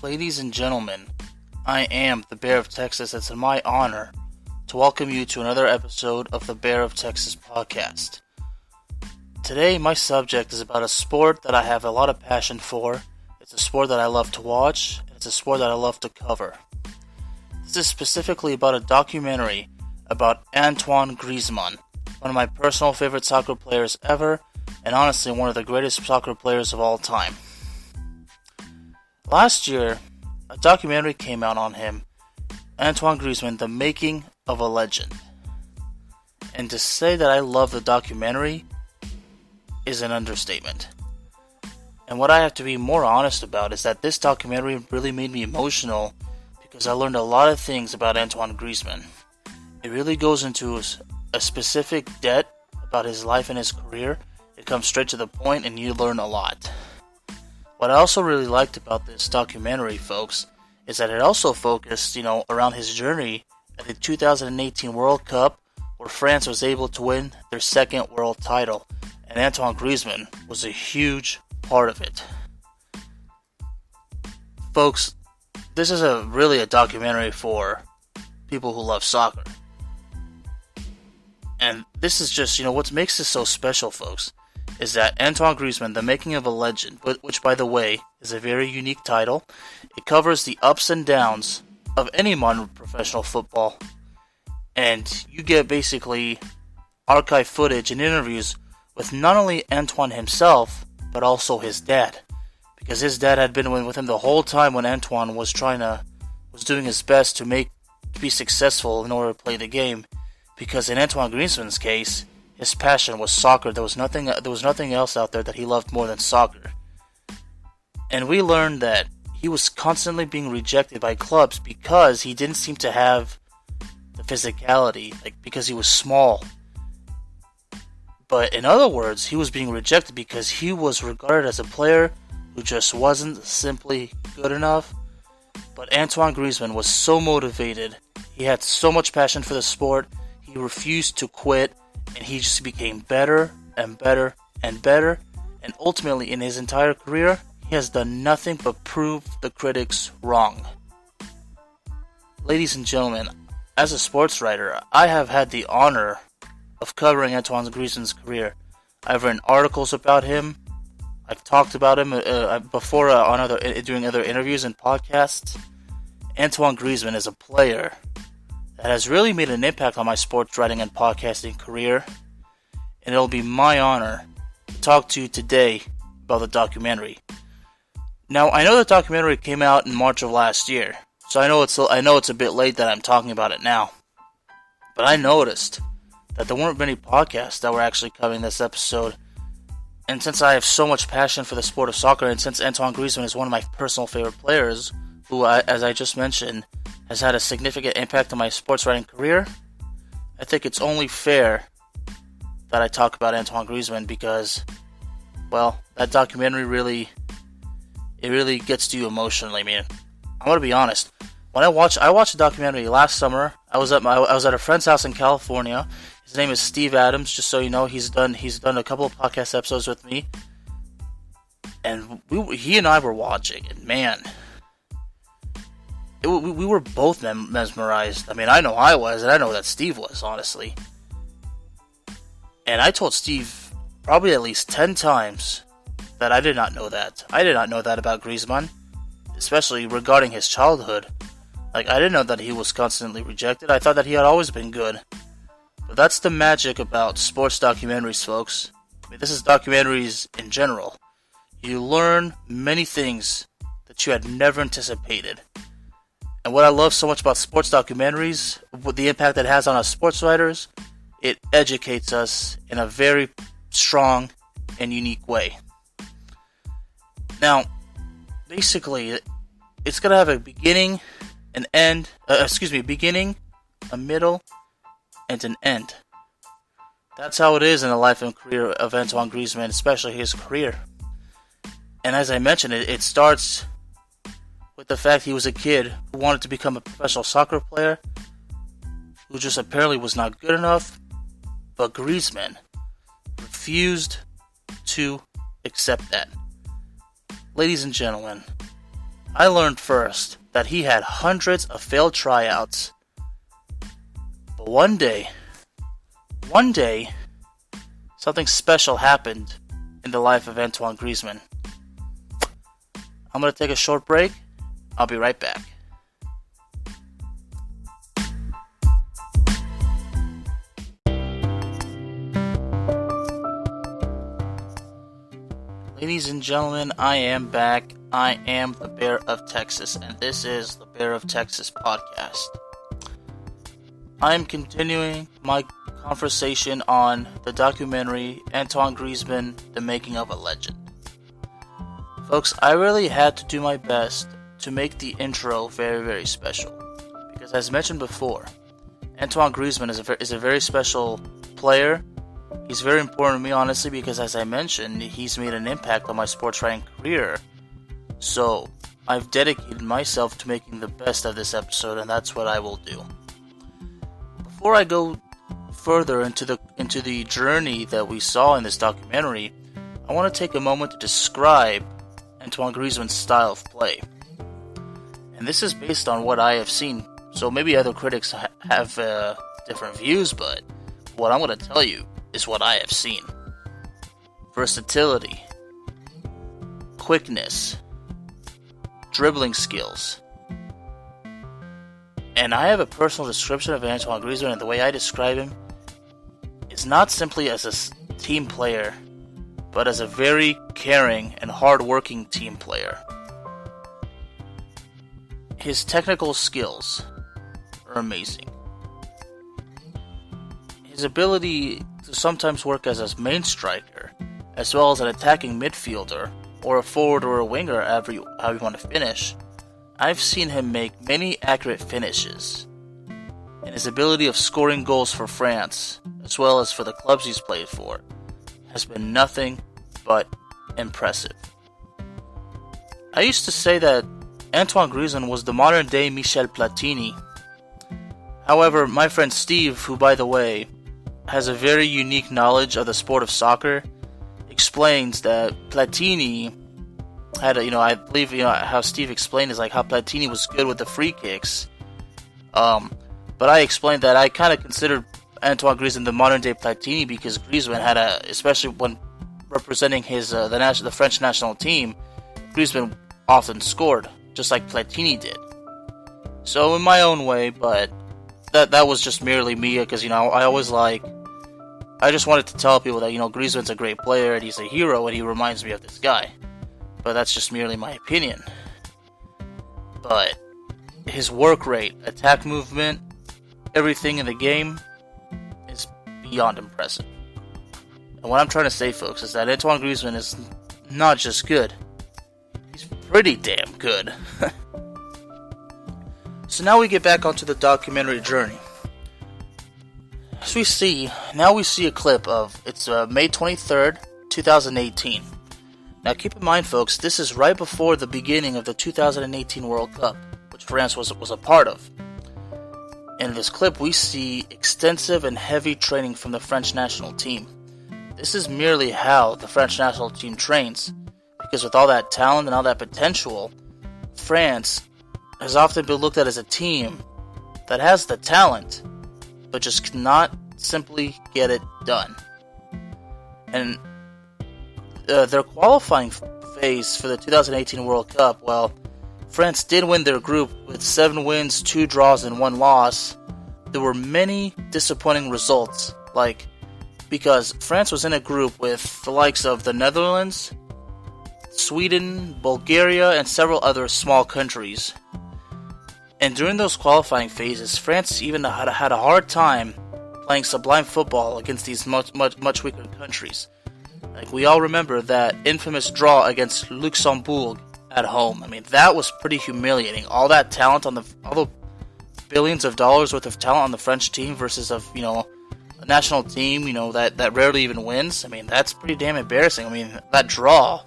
Ladies and gentlemen, I am the Bear of Texas. It's my honor to welcome you to another episode of the Bear of Texas podcast. Today, my subject is about a sport that I have a lot of passion for. It's a sport that I love to watch, and it's a sport that I love to cover. This is specifically about a documentary about Antoine Griezmann, one of my personal favorite soccer players ever, and honestly one of the greatest soccer players of all time. Last year, a documentary came out on him, Antoine Griezmann, The Making of a Legend. And to say that I love the documentary is an understatement. And what I have to be more honest about is that this documentary really made me emotional because I learned a lot of things about Antoine Griezmann. It really goes into a specific depth about his life and his career. It comes straight to the point and you learn a lot. What I also really liked about this documentary, folks, is that it also focused, around his journey at the 2018 World Cup, where France was able to win their second world title, and Antoine Griezmann was a huge part of it. Folks, this is really a documentary for people who love soccer. And this is just, what makes this so special, folks, is that Antoine Griezmann, The Making of a Legend, which, by the way, is a very unique title. It covers the ups and downs of any modern professional football. And you get basically archive footage and interviews with not only Antoine himself, but also his dad. Because his dad had been with him the whole time when Antoine was doing his best to be successful in order to play the game. Because in Antoine Griezmann's case, his passion was soccer. There was nothing else out there that he loved more than soccer. And we learned that he was constantly being rejected by clubs because he didn't seem to have the physicality, because he was small. But in other words, he was being rejected because he was regarded as a player who just wasn't simply good enough. But Antoine Griezmann was so motivated. He had so much passion for the sport. He refused to quit. And he just became better and better and better. And ultimately, in his entire career, he has done nothing but prove the critics wrong. Ladies and gentlemen, as a sports writer, I have had the honor of covering Antoine Griezmann's career. I've written articles about him. I've talked about him before during other interviews and podcasts. Antoine Griezmann is a player that has really made an impact on my sports writing and podcasting career, and it'll be my honor to talk to you today about the documentary. Now, I know the documentary came out in March of last year, so I know it's a bit late that I'm talking about it now, but I noticed that there weren't many podcasts that were actually covering this episode, and since I have so much passion for the sport of soccer, and since Antoine Griezmann is one of my personal favorite players, who, as I just mentioned, has had a significant impact on my sports writing career, I think it's only fair that I talk about Antoine Griezmann because, well, that documentary really gets to you emotionally, man. I'm gonna be honest. When I watched the documentary last summer, I was at a friend's house in California. His name is Steve Adams. Just so you know, he's done a couple of podcast episodes with me, and he and I were watching, and man. We were both mesmerized. I mean, I know I was, and I know that Steve was, honestly. And I told Steve probably at least 10 times that I did not know that. I did not know that about Griezmann, especially regarding his childhood. I didn't know that he was constantly rejected. I thought that he had always been good. But that's the magic about sports documentaries, folks. I mean, this is documentaries in general. You learn many things that you had never anticipated. And what I love so much about sports documentaries, with the impact it has on us sports writers, it educates us in a very strong and unique way. Now, basically, it's going to have a beginning, beginning, a middle, and an end. That's how it is in the life and career of Antoine Griezmann, especially his career. And as I mentioned, it starts with the fact he was a kid who wanted to become a professional soccer player, who just apparently was not good enough, but Griezmann refused to accept that. Ladies and gentlemen, I learned first that he had hundreds of failed tryouts. But one day, something special happened in the life of Antoine Griezmann. I'm going to take a short break. I'll be right back. Ladies and gentlemen, I am back. I am the Bear of Texas, and this is the Bear of Texas podcast. I am continuing my conversation on the documentary Antoine Griezmann, The Making of a Legend. Folks, I really had to do my best to make the intro very, very special. Because as mentioned before, Antoine Griezmann is a very special player. He's very important to me, honestly, because as I mentioned, he's made an impact on my sports writing career. So, I've dedicated myself to making the best of this episode, and that's what I will do. Before I go further into the journey that we saw in this documentary, I want to take a moment to describe Antoine Griezmann's style of play. And this is based on what I have seen, so maybe other critics have different views, but what I'm going to tell you is what I have seen. Versatility, quickness, dribbling skills. And I have a personal description of Antoine Griezmann, and the way I describe him is not simply as a team player, but as a very caring and hard-working team player. His technical skills are amazing. His ability to sometimes work as a main striker, as well as an attacking midfielder, or a forward or a winger, however you want to finish. I've seen him make many accurate finishes, and his ability of scoring goals for France, as well as for the clubs he's played for, has been nothing but impressive. I used to say that Antoine Griezmann was the modern-day Michel Platini. However, my friend Steve, who by the way has a very unique knowledge of the sport of soccer, explains that Platini had I believe how Steve explained is like how Platini was good with the free kicks. But I explained that I kind of considered Antoine Griezmann the modern day Platini because Griezmann had especially when representing his the French national team, Griezmann often scored just like Platini did. So in my own way, but that was just merely me because I just wanted to tell people that Griezmann's a great player and he's a hero and he reminds me of this guy. But that's just merely my opinion. But his work rate, attack movement, everything in the game is beyond impressive. And what I'm trying to say, folks, is that Antoine Griezmann is not just good. He's pretty damn good. So now we get back onto the documentary journey. As we see a clip of, it's May 23rd, 2018. Now keep in mind, folks, this is right before the beginning of the 2018 World Cup, which France was a part of. In this clip, we see extensive and heavy training from the French national team. This is merely how the French national team trains, because with all that talent and all that potential, France has often been looked at as a team that has the talent, but just cannot simply get it done. And their qualifying phase for the 2018 World Cup, well, France did win their group with 7 wins, 2 draws, and 1 loss. There were many disappointing results, because France was in a group with the likes of the Netherlands, Sweden, Bulgaria, and several other small countries. And during those qualifying phases, France even had a hard time playing sublime football against these much weaker countries. We all remember that infamous draw against Luxembourg at home. I mean, that was pretty humiliating. All that talent all the billions of dollars worth of talent on the French team versus a national team, that rarely even wins. I mean, that's pretty damn embarrassing. I mean, that draw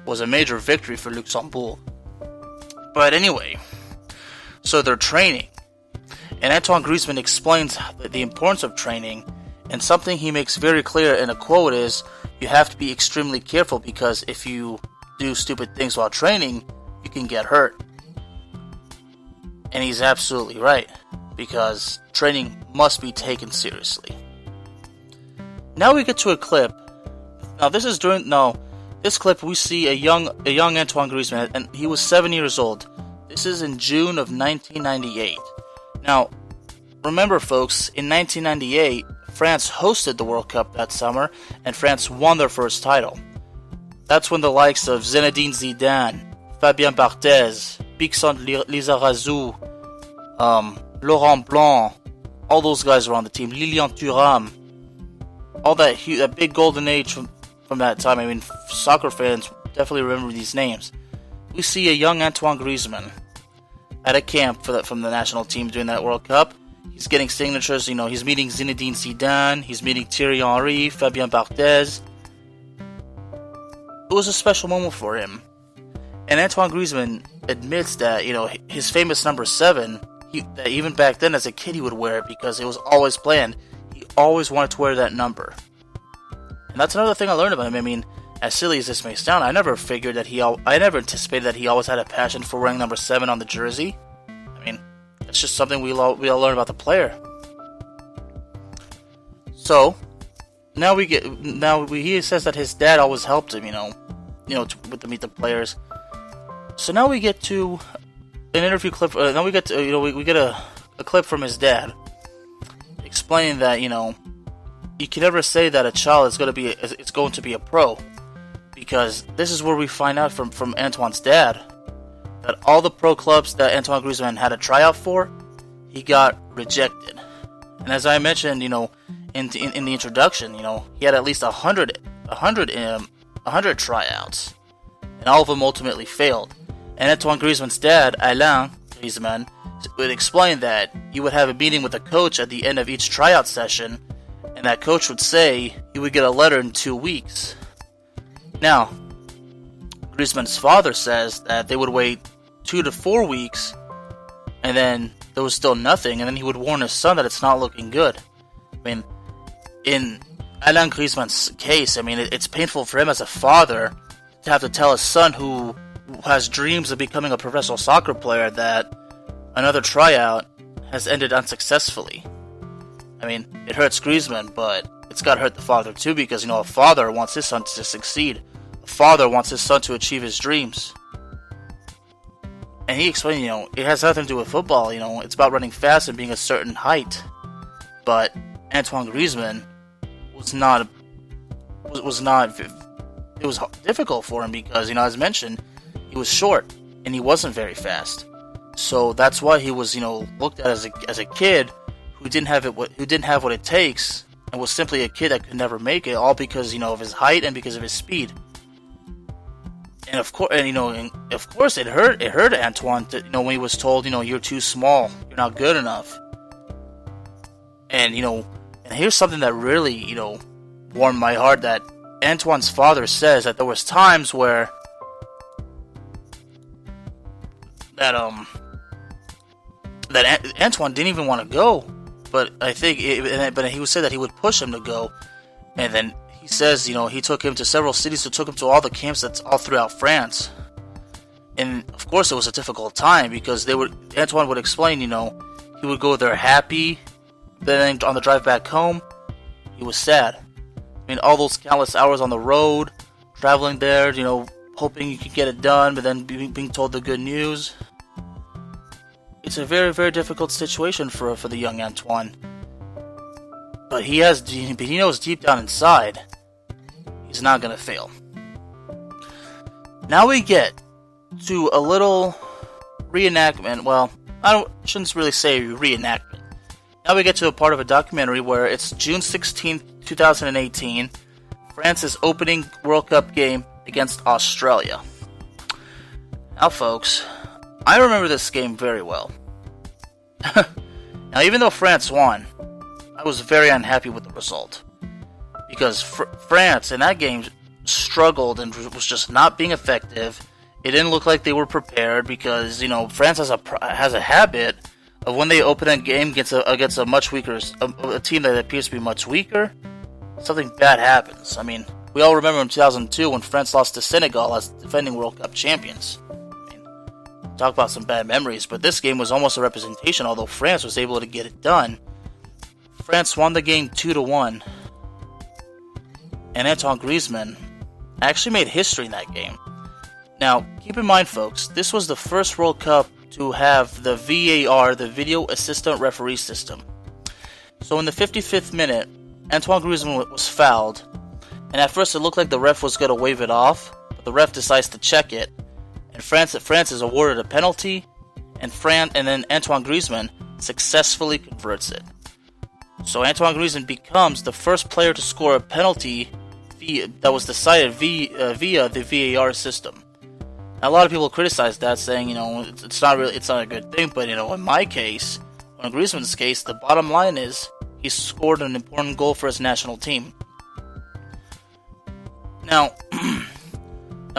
was a major victory for Luxembourg. But anyway, so they're training. And Antoine Griezmann explains the importance of training, and something he makes very clear in a quote is, you have to be extremely careful because if you do stupid things while training, you can get hurt. And he's absolutely right, because training must be taken seriously. Now we get to a clip. Now this clip we see a young Antoine Griezmann, and he was 7 years old. This is in June of 1998. Now, remember folks, in 1998, France hosted the World Cup that summer, and France won their first title. That's when the likes of Zinedine Zidane, Fabien Barthez, Pixon Lizarazu, Laurent Blanc, all those guys were on the team. Lilian Thuram, all that big golden age from that time. I mean, soccer fans definitely remember these names. We see a young Antoine Griezmann at a camp from the national team during that World Cup. He's getting signatures. He's meeting Zinedine Zidane. He's meeting Thierry Henry, Fabien Barthez. It was a special moment for him. And Antoine Griezmann admits that, his famous number 7, that even back then as a kid he would wear it because it was always planned. He always wanted to wear that number. And that's another thing I learned about him. I mean, as silly as this may sound, I never anticipated that he always had a passion for wearing number 7 on the jersey. I mean, it's just something we all learn about the player. So now he says that his dad always helped him, to meet the players. So now we get to an interview clip. Now we get to we get a clip from his dad explaining that you can never say that a child is going to be a pro, because this is where we find out from Antoine's dad that all the pro clubs that Antoine Griezmann had a tryout for, he got rejected. And as I mentioned, in the introduction, he had at least 100 tryouts, and all of them ultimately failed. And Antoine Griezmann's dad, Alain Griezmann, would explain that he would have a meeting with a coach at the end of each tryout session, and that coach would say he would get a letter in 2 weeks. Now, Griezmann's father says that they would wait 2 to 4 weeks, and then there was still nothing, and then he would warn his son that it's not looking good. I mean, in Alain Griezmann's case, I mean, it's painful for him as a father to have to tell his son who has dreams of becoming a professional soccer player that another tryout has ended unsuccessfully. I mean, it hurts Griezmann, but it's got to hurt the father too, because, a father wants his son to succeed. A father wants his son to achieve his dreams. And he explained, it has nothing to do with football, it's about running fast and being a certain height. But Antoine Griezmann it was difficult for him because, as mentioned, he was short and he wasn't very fast. So that's why he was, looked at as a kid who didn't have what it takes, and was simply a kid that could never make it, all because, of his height and because of his speed. And of course, it hurt Antoine to, when he was told, you're too small, you're not good enough. And and here's something that really, warmed my heart, that Antoine's father says that there was times where that Antoine didn't even want to go, but I think but he would say that he would push him to go. And then he says, he took him to several cities, took him to all the camps that's all throughout France. And of course it was a difficult time, because Antoine would explain, he would go there happy, then on the drive back home, he was sad. I mean, all those countless hours on the road, traveling there, hoping you could get it done, but then being told the good news. It's a very, very difficult situation for the young Antoine. But he knows deep down inside, he's not going to fail. Now we get to a little reenactment. Well, shouldn't really say reenactment. Now we get to a part of a documentary where it's June 16th, 2018, France's opening World Cup game against Australia. Now folks, I remember this game very well. Now, even though France won, I was very unhappy with the result, because France in that game struggled and was just not being effective. It didn't look like they were prepared, because France has a habit of, when they open a game against a much weaker a team that appears to be much weaker, something bad happens. I mean, we all remember in 2002 when France lost to Senegal as defending World Cup champions. I mean, talk about some bad memories, but this game was almost a representation, although France was able to get it done. France won the game 2-1, and Antoine Griezmann actually made history in that game. Now, keep in mind, folks, this was the first World Cup to have the VAR, the Video Assistant Referee System. So in the 55th minute, Antoine Griezmann was fouled, and at first it looked like the ref was going to wave it off, but the ref decides to check it, and France is awarded a penalty, and then Antoine Griezmann successfully converts it. So Antoine Griezmann becomes the first player to score a penalty that was decided via the VAR system. Now, a lot of people criticize that, saying, it's not a good thing, but in my case, in Griezmann's case, the bottom line is he scored an important goal for his national team. Now,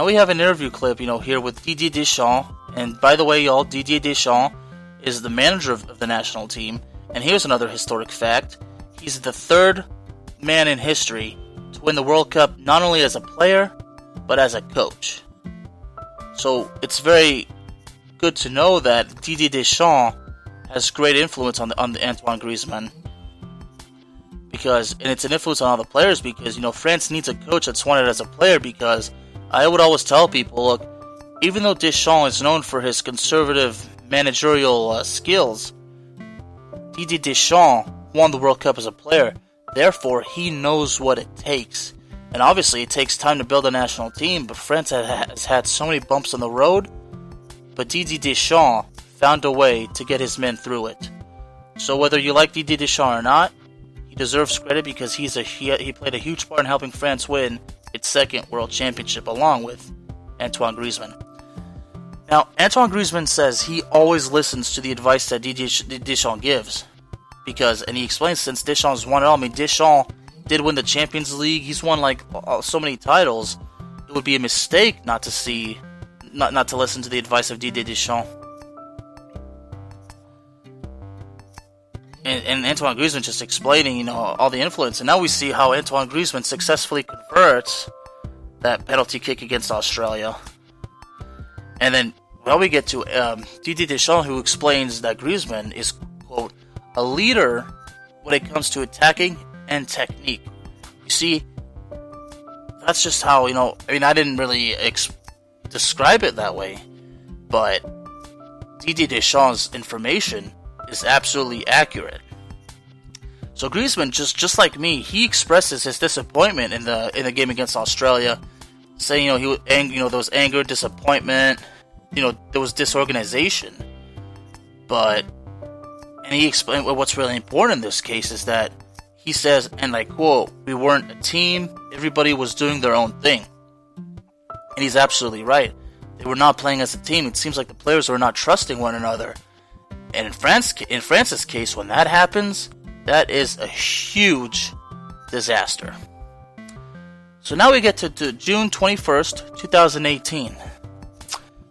we have an interview clip, here with Didier Deschamps, and by the way, y'all, Didier Deschamps is the manager of the national team, and here's another historic fact: he's the third man in history to win the World Cup, not only as a player, but as a coach. So it's very good to know that Didier Deschamps has great influence on the Antoine Griezmann, and it's an influence on all the players, because France needs a coach that's wanted as a player. Because I would always tell people, look, even though Deschamps is known for his conservative managerial skills, Didier Deschamps won the World Cup as a player. Therefore, he knows what it takes. And obviously, it takes time to build a national team, but France has had so many bumps on the road. But Didier Deschamps found a way to get his men through it. So whether you like Didier Deschamps or not, he deserves credit, because he played a huge part in helping France win its second World Championship, along with Antoine Griezmann. Now, Antoine Griezmann says he always listens to the advice that Didier Deschamps gives, and he explains, since Deschamps won it all. Deschamps did win the Champions League. He's won so many titles. It would be a mistake not to listen to the advice of Didier Deschamps. And Antoine Griezmann just explaining, all the influence. And now we see how Antoine Griezmann successfully converts that penalty kick against Australia. And then, we get to Didier Deschamps, who explains that Griezmann is, quote, a leader when it comes to attacking and technique. You see, that's just how, I didn't really describe it that way, but Didier Deschamps' information is absolutely accurate. So Griezmann, just like me, he expresses his disappointment in the game against Australia, saying, there was anger, disappointment, there was disorganization. And he explained what's really important in this case is that he says, and I quote, "We weren't a team, everybody was doing their own thing." And he's absolutely right. They were not playing as a team. It seems like the players were not trusting one another. And in France's case, when that happens, that is a huge disaster. So now we get to June 21st, 2018.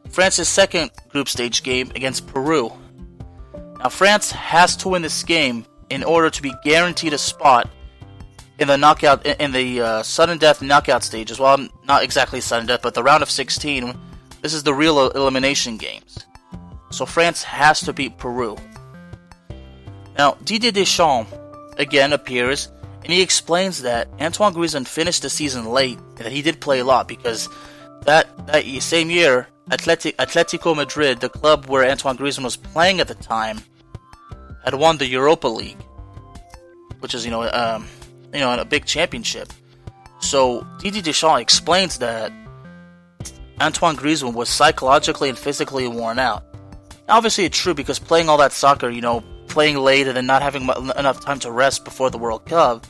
France's second group stage game against Peru. Now, France has to win this game in order to be guaranteed a spot in the sudden death knockout stages. Well, not exactly sudden death, but the round of 16. This is the real elimination games. So France has to beat Peru. Now, Didier Deschamps again appears, and he explains that Antoine Griezmann finished the season late, and that he did play a lot, because that same year, Atletico Madrid, the club where Antoine Griezmann was playing at the time, had won the Europa League, which is a big championship. So Didier Deschamps explains that Antoine Griezmann was psychologically and physically worn out. Now, obviously, it's true, because playing all that soccer, playing late and then not having enough time to rest before the World Cup,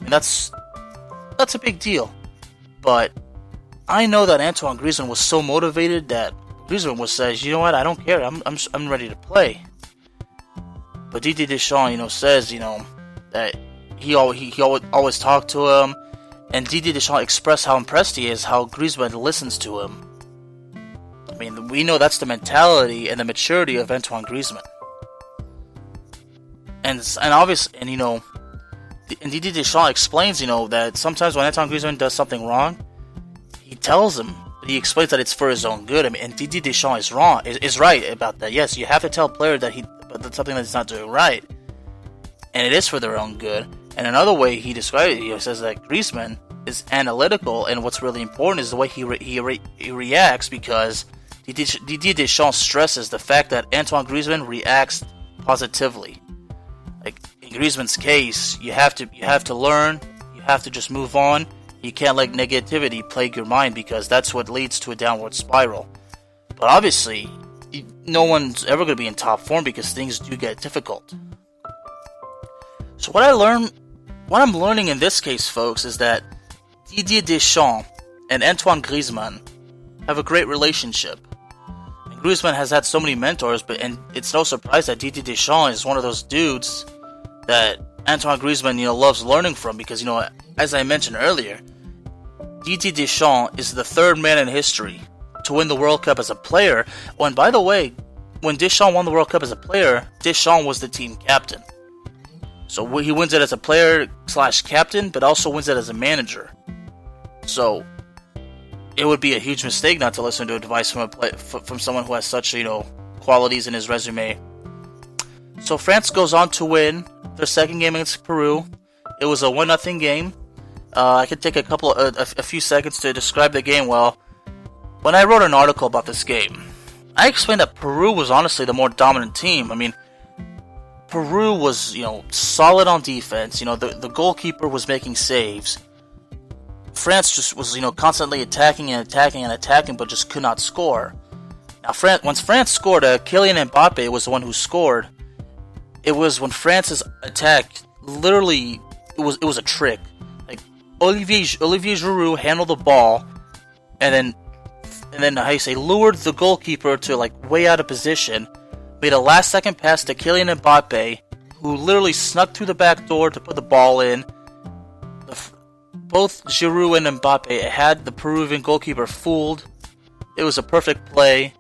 that's a big deal. But I know that Antoine Griezmann was so motivated that Griezmann says, "You know what? I don't care. I'm ready to play." But Didier Deschamps, says, that he always talked to him, and Didier Deschamps expressed how impressed he is how Griezmann listens to him. We know that's the mentality and the maturity of Antoine Griezmann. And Didier Deschamps explains, that sometimes when Antoine Griezmann does something wrong, he tells him, he explains that it's for his own good. I mean, and Didier Deschamps is right about that. Yes, you have to tell a player that that's something that he's not doing right, and it is for their own good. And another way he describes it, he says that Griezmann is analytical, and what's really important is the way he reacts, because Didier Deschamps stresses the fact that Antoine Griezmann reacts positively. Like in Griezmann's case, you have to learn, you have to just move on. You can't let negativity plague your mind, because that's what leads to a downward spiral. But obviously, no one's ever going to be in top form, because things do get difficult. So what I'm learning in this case, folks, is that Didier Deschamps and Antoine Griezmann have a great relationship. And Griezmann has had so many mentors, and it's no surprise that Didier Deschamps is one of those dudes that Antoine Griezmann, loves learning from, because, as I mentioned earlier, Didier Deschamps is the third man in history to win the World Cup as a player. Oh, and by the way, when Deschamps won the World Cup as a player, Deschamps was the team captain. So he wins it as a player/captain, but also wins it as a manager. So it would be a huge mistake not to listen to advice from someone who has such, qualities in his resume. So France goes on to win their second game against Peru. It was a 1-0 game. I could take a few seconds to describe the game. Well, when I wrote an article about this game, I explained that Peru was honestly the more dominant team. I mean, Peru was, solid on defense. The goalkeeper was making saves. France just was, constantly attacking, but just could not score. Now, once France scored, Kylian Mbappe was the one who scored. It was when France's attack, literally, it was a trick. Like Olivier Giroud handled the ball, and then lured the goalkeeper to way out of position. Made a last-second pass to Kylian Mbappe, who literally snuck through the back door to put the ball in. Both Giroud and Mbappe had the Peruvian goalkeeper fooled. It was a perfect play,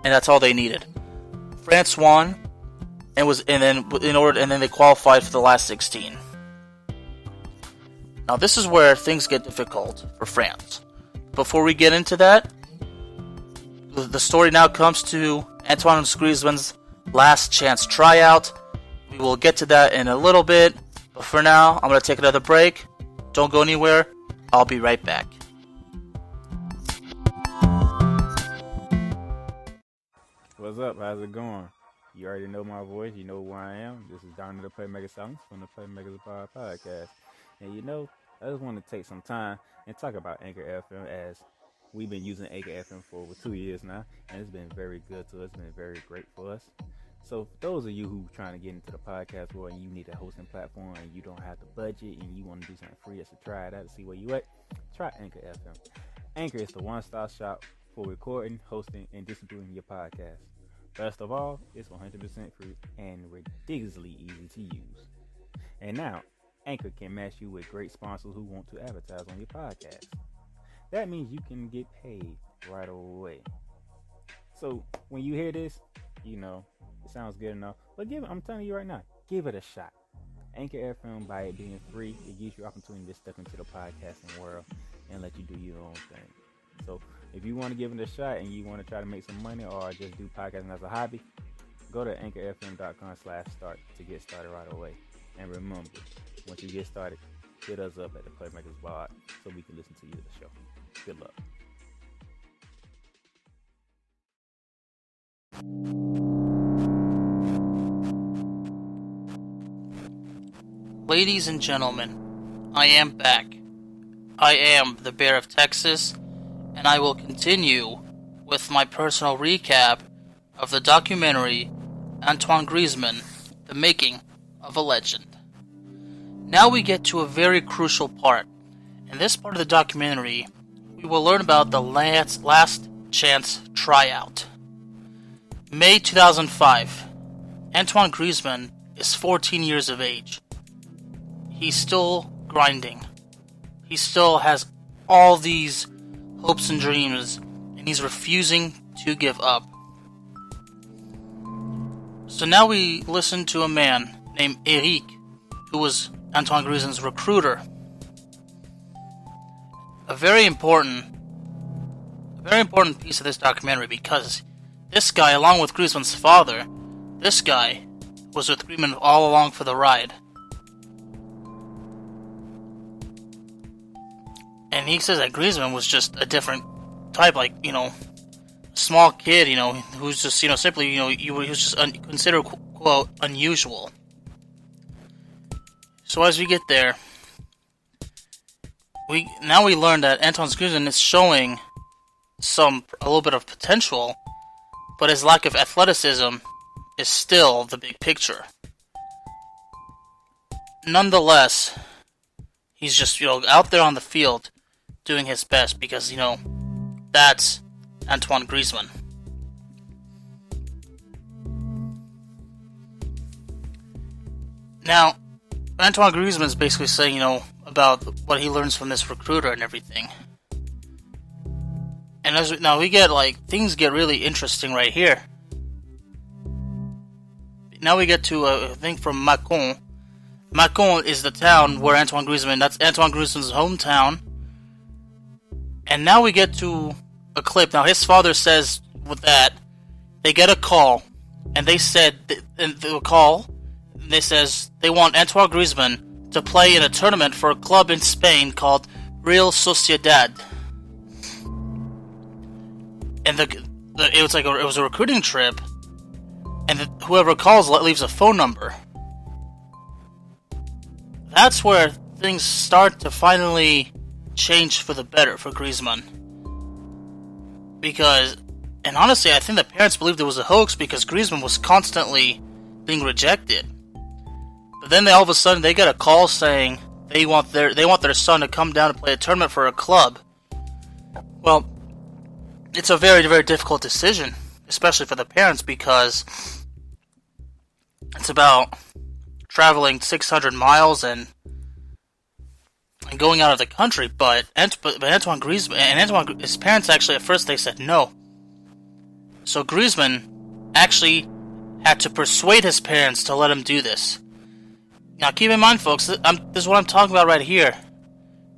and that's all they needed. France won, and then they qualified for the last 16. Now this is where things get difficult for France. Before we get into that, the story now comes to Antoine Griezmann's last chance tryout. We will get to that in a little bit, but for now, I'm going to take another break. Don't go anywhere. I'll be right back. What's up? How's it going? You already know my voice. You know who I am. This is Donnie the Playmaker Songs from the Playmakers Podcast. And I just want to take some time and talk about Anchor FM, as we've been using Anchor FM for over 2 years now, and it's been very good to us. It's been very great for us. So for those of you who are trying to get into the podcast world and you need a hosting platform and you don't have the budget and you want to do something free just to try it out to see where you at, try Anchor FM. Anchor is the one-stop shop for recording, hosting, and distributing your podcast. Best of all, it's 100% free and ridiculously easy to use. And now, Anchor can match you with great sponsors who want to advertise on your podcast. That means you can get paid right away. So when you hear this, it sounds good enough. But I'm telling you right now, give it a shot. Anchor FM, by it being free, it gives you opportunity to step into the podcasting world and let you do your own thing. So if you want to give it a shot and you want to try to make some money or just do podcasting as a hobby, go to anchorfm.com/start to get started right away. And remember, once you get started, hit us up at the Playmakers Bar so we can listen to you at the show. Good luck. Ladies and gentlemen, I am back. I am the Bear of Texas, and I will continue with my personal recap of the documentary Antoine Griezmann, The Making of a Legend. Now we get to a very crucial part. In this part of the documentary, we will learn about the last chance tryout. May 2005. Antoine Griezmann is 14 years of age. He's still grinding. He still has all these hopes and dreams, and he's refusing to give up. So now we listen to a man named Eric, who was Antoine Griezmann's recruiter. A very important a very important piece of this documentary because this guy, along with Griezmann's father, this guy was with Griezmann all along for the ride. And he says that Griezmann was just a different type, like, a small kid, who's just, simply, he was just considered, quote, unusual. So as we get there, we learn that Antoine Griezmann is showing a little bit of potential, but his lack of athleticism is still the big picture. Nonetheless, he's just, out there on the field doing his best because, that's Antoine Griezmann. Now, Antoine Griezmann is basically saying, about what he learns from this recruiter and everything. And now we get, things get really interesting right here. Now we get to a thing from Mâcon. Mâcon is the town where that's Antoine Griezmann's hometown. And now we get to a clip. Now his father says with that, they get a call, and they said, they says they want Antoine Griezmann to play in a tournament for a club in Spain called Real Sociedad. And it was a recruiting trip, and whoever calls leaves a phone number. That's where things start to finally change for the better for Griezmann. And honestly, I think the parents believed it was a hoax because Griezmann was constantly being rejected. But then all of a sudden they get a call saying they want their son to come down and play a tournament for a club. Well, it's a very, very difficult decision, especially for the parents, because it's about traveling 600 miles and going out of the country. But Antoine Griezmann and his parents actually at first they said no. So Griezmann actually had to persuade his parents to let him do this. Now keep in mind, folks, this is what I'm talking about right here.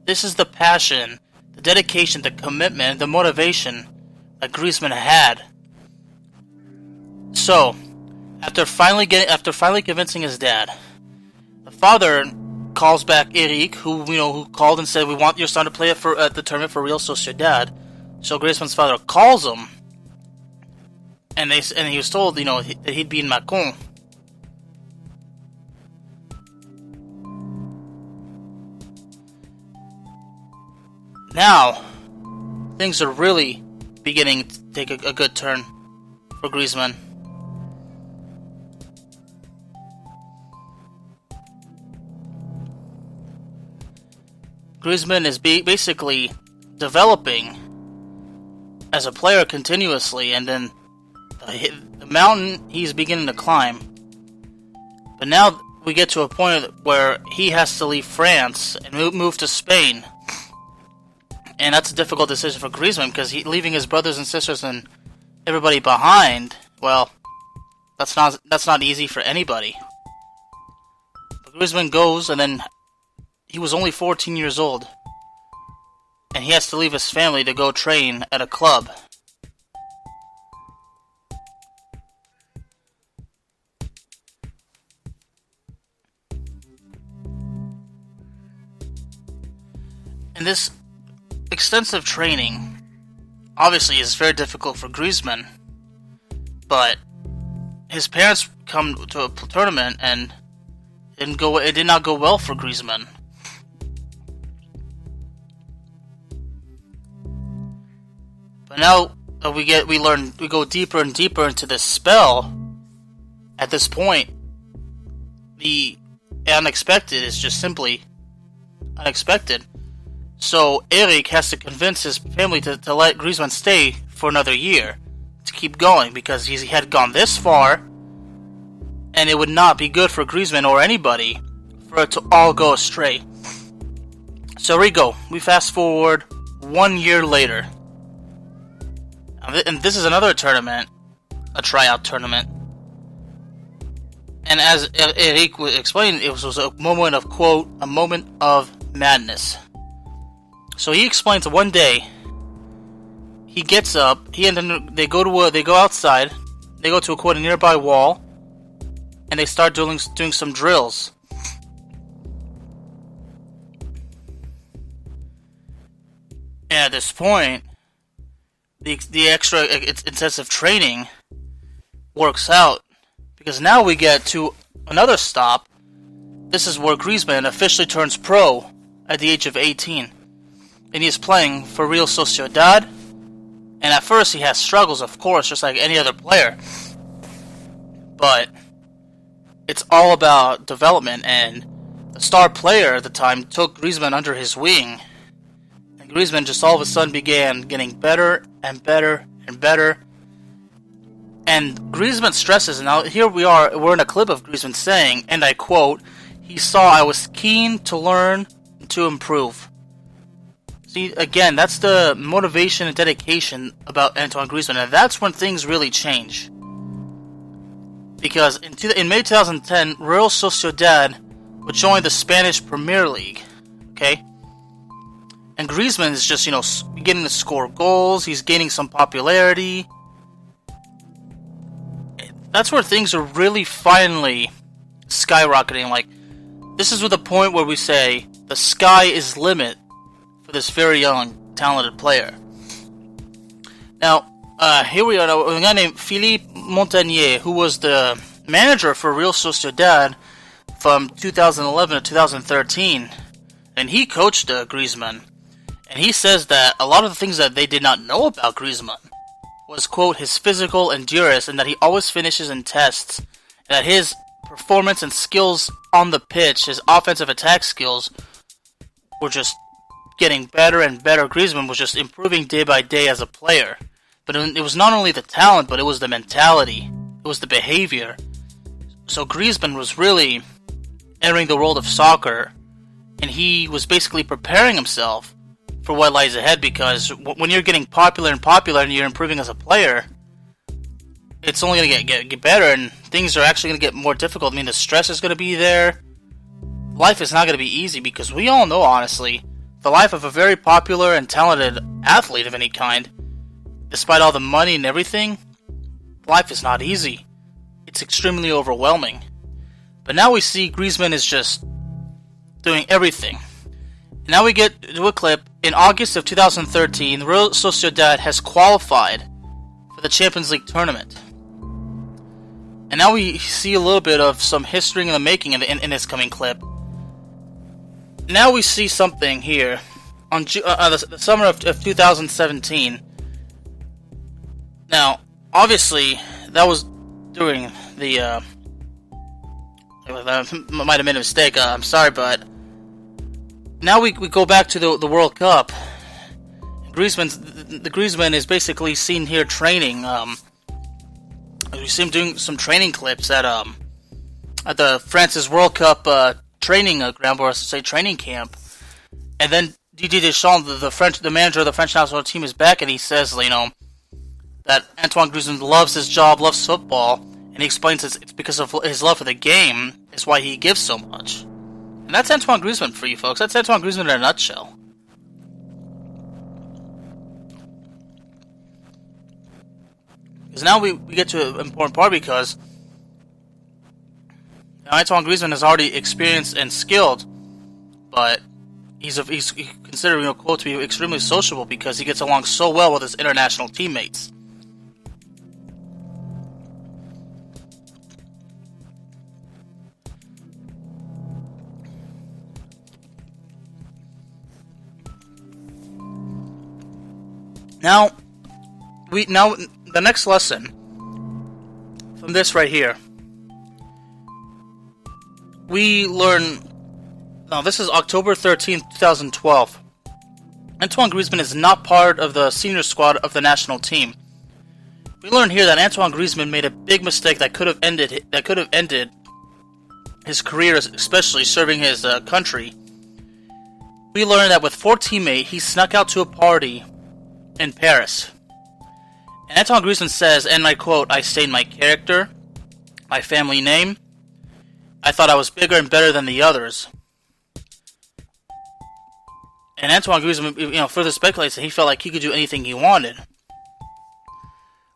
This is the passion, the dedication, the commitment, the motivation that Griezmann had. So, after finally convincing his dad, the father calls back Eric, who called and said, "We want your son to play at the tournament for Real Sociedad." So Griezmann's father calls him, and he was told, that he'd be in Mâcon. Now, things are really beginning to take a good turn for Griezmann. Griezmann is basically developing as a player continuously, and then the mountain he's beginning to climb. But now we get to a point where he has to leave France and move to Spain. And that's a difficult decision for Griezmann, because leaving his brothers and sisters and everybody behind, well, that's not easy for anybody. But Griezmann goes, and then he was only 14 years old, and he has to leave his family to go train at a club. And this extensive training obviously is very difficult for Griezmann, but his parents come to a tournament and it did not go well for Griezmann. But now we go deeper and deeper into this spell. At this point, the unexpected is just simply unexpected. So Eric has to convince his family to let Griezmann stay for another year, to keep going, because he had gone this far, and it would not be good for Griezmann or anybody for it to all go astray. So we fast forward 1 year later, and this is another tournament, a tryout tournament. And as Eric explained, it was a moment of, quote, a moment of madness. So he explains one day, he gets up. They go outside. They go to a nearby wall, and they start doing some drills. And at this point, the extra intensive training works out, because now we get to another stop. This is where Griezmann officially turns pro at the age of 18. And he's playing for Real Sociedad. And at first he has struggles, of course, just like any other player. But it's all about development, and the star player at the time took Griezmann under his wing. And Griezmann just all of a sudden began getting better and better and better. And Griezmann stresses, and now here we're in a clip of Griezmann saying, and I quote, "He saw I was keen to learn and to improve." See, again, that's the motivation and dedication about Antoine Griezmann, and that's when things really change. Because in May 2010, Real Sociedad would join the Spanish Premier League, okay? And Griezmann is just, beginning to score goals, he's gaining some popularity. That's where things are really finally skyrocketing. Like, this is the point where we say the sky is limit for this very young, talented player. Now, here we are, a guy named Philippe Montagnier, who was the manager for Real Sociedad from 2011 to 2013, and he coached Griezmann. And he says that a lot of the things that they did not know about Griezmann was, quote, his physical endurance, and that he always finishes in tests, and that his performance and skills on the pitch, his offensive attack skills, were just getting better and better. Griezmann was just improving day by day as a player. But it was not only the talent, but it was the mentality, it was the behavior. So Griezmann was really entering the world of soccer, and he was basically preparing himself for what lies ahead, because when you're getting popular and you're improving as a player, it's only going to get better, and things are actually going to get more difficult. I mean, the stress is going to be there. Life is not going to be easy, because we all know, honestly, the life of a very popular and talented athlete of any kind, despite all the money and everything, life is not easy. It's extremely overwhelming. But now we see Griezmann is just doing everything. Now we get to a clip. In August of 2013, Real Sociedad has qualified for the Champions League tournament. And now we see a little bit of some history in the making in this coming clip. Now we see something here. On the summer of 2017. Now, obviously, that was during the... I might have made a mistake, I'm sorry, but... Now we go back to the World Cup. Griezmann is basically seen here training. We see him doing some training clips at the France's World Cup training ground, or I should say training camp. And then Didier Deschamps, the manager of the French national team, is back, and he says, that Antoine Griezmann loves his job, loves football, and he explains it's because of his love for the game is why he gives so much. And that's Antoine Griezmann for you folks. That's Antoine Griezmann in a nutshell. Because now we get to an important part, because Antoine Griezmann is already experienced and skilled, but he's considered, quote, to be extremely sociable, because he gets along so well with his international teammates. Now the next lesson from this right here, we learn. Now this is October 13th, 2012. Antoine Griezmann is not part of the senior squad of the national team. We learn here that Antoine Griezmann made a big mistake that could have ended his career, especially serving his country. We learn that with 4 teammates, he snuck out to a party in Paris. And Antoine Griezmann says, and I quote, "I stained my character, my family name. I thought I was bigger and better than the others." And Antoine Griezmann, further speculates that he felt like he could do anything he wanted.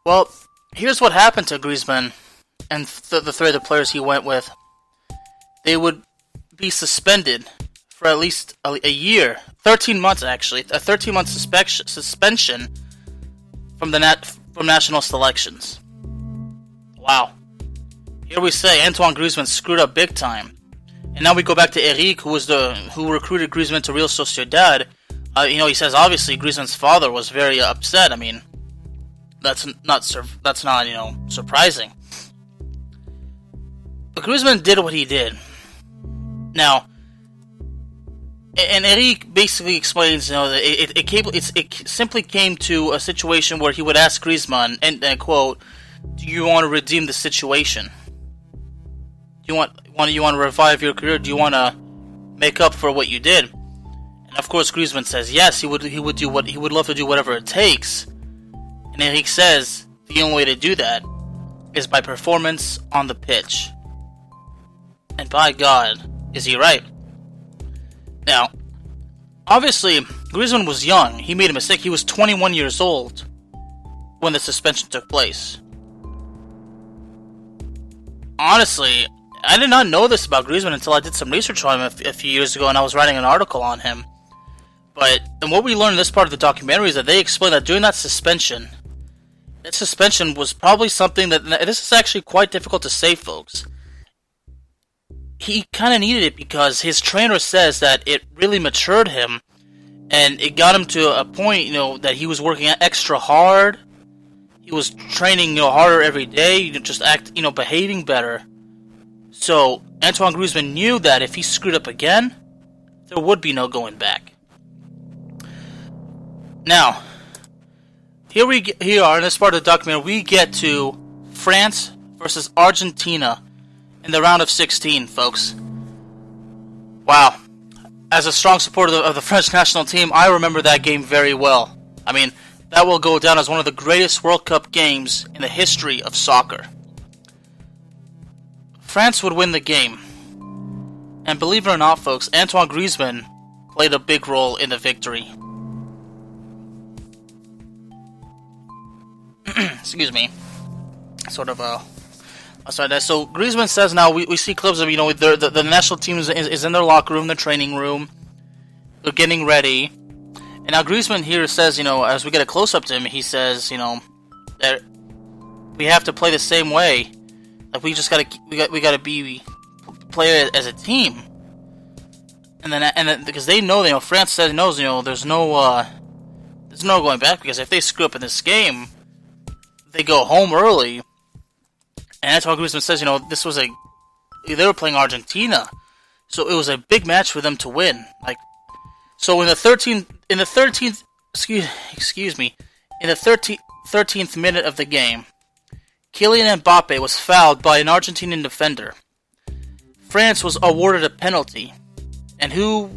Well, here's what happened to Griezmann and the three other players he went with. They would be suspended for at least a year, 13 months actually, a 13-month suspension from national selections. Wow. Here we say Antoine Griezmann screwed up big time. And now we go back to Eric, who recruited Griezmann to Real Sociedad. He says obviously Griezmann's father was very upset. I mean, that's not surprising. But Griezmann did what he did. Now, and Eric basically explains, that it simply came to a situation where he would ask Griezmann, and I quote, "Do you want to redeem the situation? Do you want to revive your career? Do you want to make up for what you did?" And of course, Griezmann says yes. He would love to do whatever it takes. And Eric says the only way to do that is by performance on the pitch. And by God, is he right? Now, obviously, Griezmann was young. He made a mistake. He was 21 years old when the suspension took place. Honestly, I did not know this about Griezmann until I did some research on him a few years ago, and I was writing an article on him. And what we learned in this part of the documentary is that they explained that during that suspension was probably something that, this is actually quite difficult to say, folks. He kind of needed it because his trainer says that it really matured him, and it got him to a point, that he was working extra hard. He was training, harder every day, behaving better. So Antoine Griezmann knew that if he screwed up again, there would be no going back. Now, here we are in this part of the documentary. We get to France versus Argentina in the round of 16, folks. Wow. As a strong supporter of the French national team, I remember that game very well. I mean, that will go down as one of the greatest World Cup games in the history of soccer. France would win the game. And believe it or not, folks, Antoine Griezmann played a big role in the victory. Excuse me. So Griezmann says now, we see clips of, the national team is in their locker room, their training room. They're getting ready. And now Griezmann here says, as we get a close-up to him, he says, that we have to play the same way. Like, we gotta play as a team. And then because they know, France says knows, there's no going back, because if they screw up in this game, they go home early. And Antoine Griezmann says, they were playing Argentina, so it was a big match for them to win. So in the 13th minute of the game, Kylian Mbappe was fouled by an Argentinian defender. France was awarded a penalty, and who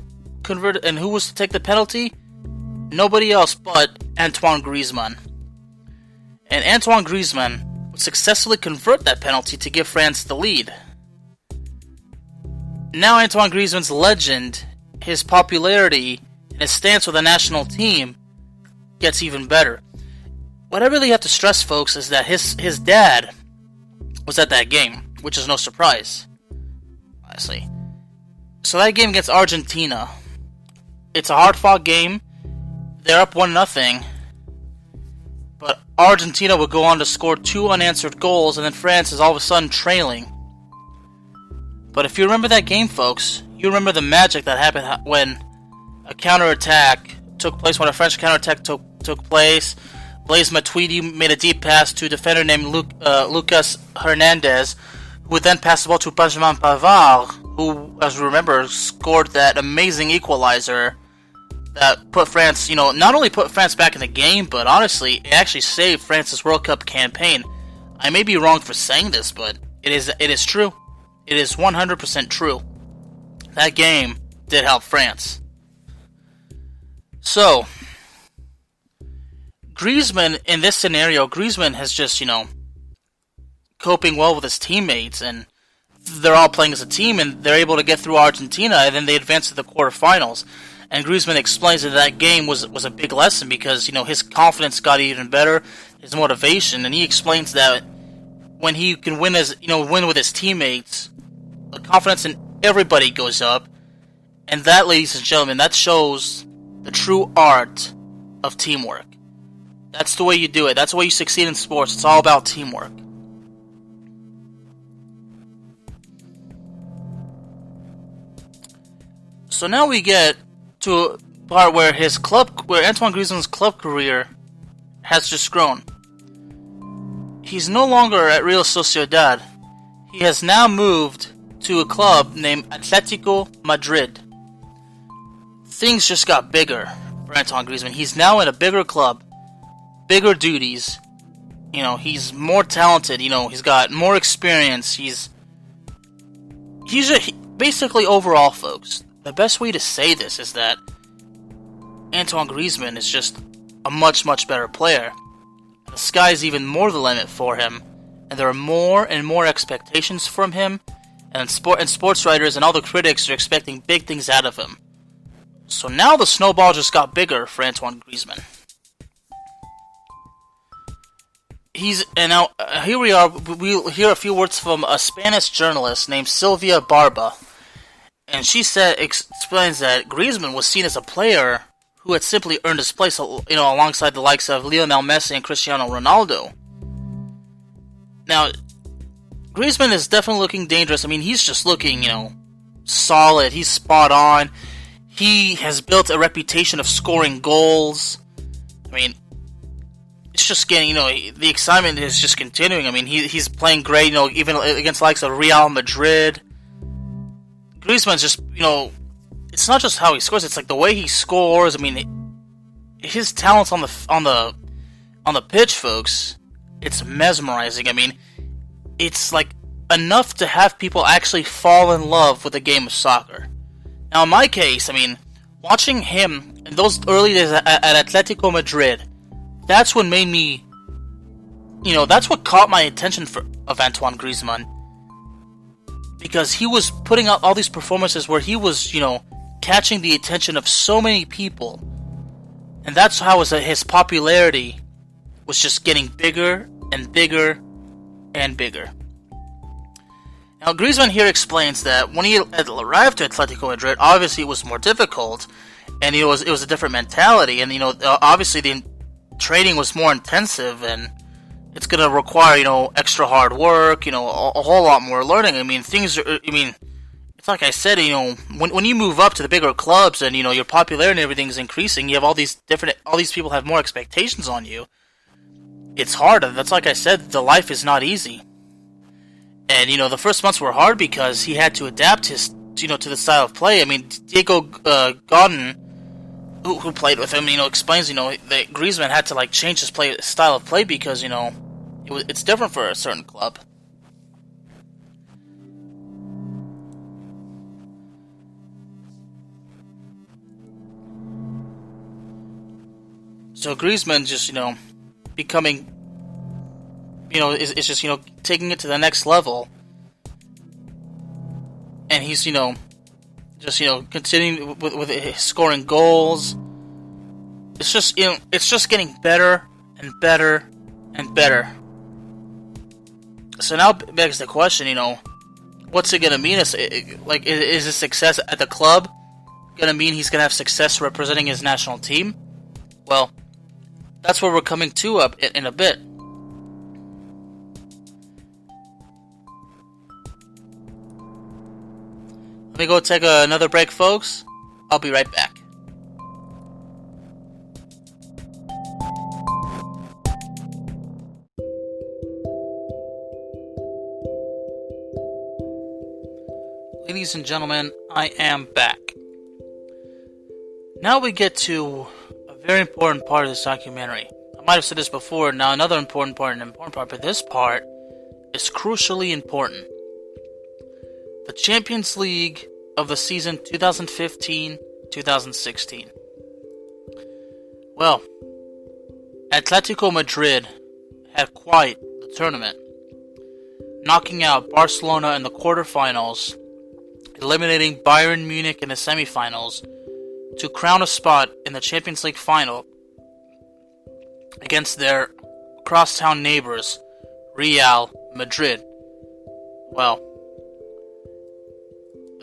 was to take the penalty? Nobody else but Antoine Griezmann. And Antoine Griezmann would successfully convert that penalty to give France the lead. Now Antoine Griezmann's legend, his popularity, and his stance with the national team gets even better. What I really have to stress, folks, is that his dad was at that game, which is no surprise, honestly. So that game against Argentina, it's a hard-fought game. They're up 1-0. But Argentina would go on to score 2 unanswered goals, and then France is all of a sudden trailing. But if you remember that game, folks, you remember the magic that happened when a counterattack took place, when a French counterattack took place. Blaise Matuidi made a deep pass to a defender named Lucas Hernandez, who would then pass the ball to Benjamin Pavard, who, as we remember, scored that amazing equalizer that put France, not only put France back in the game, but honestly, it actually saved France's World Cup campaign. I may be wrong for saying this, but it is true. It is 100% true. That game did help France. So, Griezmann, in this scenario, Griezmann has just, coping well with his teammates, and they're all playing as a team, and they're able to get through Argentina, and then they advance to the quarterfinals. And Griezmann explains that game was a big lesson because, his confidence got even better, his motivation, and he explains that when he can win with his teammates, the confidence in everybody goes up, and that, ladies and gentlemen, that shows the true art of teamwork. That's the way you do it. That's the way you succeed in sports. It's all about teamwork. So now we get to a part where Antoine Griezmann's club career has just grown. He's no longer at Real Sociedad. He has now moved to a club named Atletico Madrid. Things just got bigger for Antoine Griezmann. He's now in a bigger club, bigger duties. He's more talented. He's got more experience. He's basically overall, folks. The best way to say this is that Antoine Griezmann is just a much, much better player. The sky's even more the limit for him, and there are more and more expectations from him, and sports writers and all the critics are expecting big things out of him. So now the snowball just got bigger for Antoine Griezmann. Here we are. We'll hear a few words from a Spanish journalist named Silvia Barba. And she explains that Griezmann was seen as a player who had simply earned his place, alongside the likes of Lionel Messi and Cristiano Ronaldo. Now, Griezmann is definitely looking dangerous. He's just looking, solid. He's spot on. He has built a reputation of scoring goals. It's just getting, the excitement is just continuing. He's playing great, even against the likes of Real Madrid. Griezmann's just, it's not just how he scores, it's like the way he scores. His talents on the pitch, folks, it's mesmerizing. It's like enough to have people actually fall in love with the game of soccer. Now, in my case, watching him in those early days at Atletico Madrid, that's what made me, that's what caught my attention of Antoine Griezmann. Because he was putting out all these performances where he was, catching the attention of so many people. And that's how his popularity was just getting bigger and bigger and bigger. Now, Griezmann here explains that when he arrived to Atletico Madrid, obviously it was more difficult, and it was a different mentality, and obviously the training was more intensive, and it's going to require, extra hard work, a whole lot more learning. It's like I said, when you move up to the bigger clubs and, your popularity and everything is increasing, you have all these people have more expectations on you. It's hard. That's like I said, the life is not easy. And, the first months were hard because he had to adapt his, to the style of play. Diego Godin, who played with him, explains, that Griezmann had to, change his style of play because, it's different for a certain club. So Griezmann just, becoming, is just, taking it to the next level. And he's, just, continuing with scoring goals. It's just, it's just getting better and better and better. So now begs the question, what's it going to mean? Is his success at the club going to mean he's going to have success representing his national team? Well, that's where we're coming to up in a bit. Let me go take another break, folks. I'll be right back. Ladies and gentlemen, I am back. Now we get to a very important part of this documentary. I might have said this before, now another important part, but this part is crucially important. The Champions League of the season 2015-2016. Well, Atletico Madrid had quite the tournament, knocking out Barcelona in the quarterfinals, eliminating Bayern Munich in the semifinals to crown a spot in the Champions League final against their crosstown neighbors, Real Madrid. Well,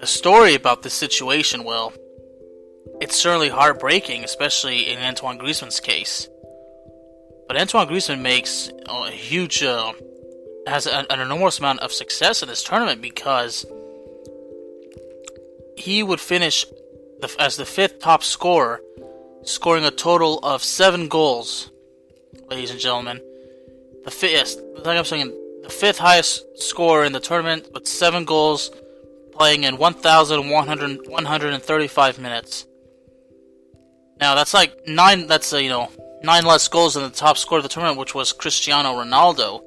the story about this situation, well, it's certainly heartbreaking, especially in Antoine Griezmann's case. But Antoine Griezmann makes a huge, has an enormous amount of success in this tournament because he would finish as the 5th top scorer, scoring a total of 7 goals, ladies and gentlemen. The 5th highest scorer in the tournament with 7 goals, playing in 1,135 minutes. Now that's like 9. That's 9 less goals than the top scorer of the tournament, which was Cristiano Ronaldo.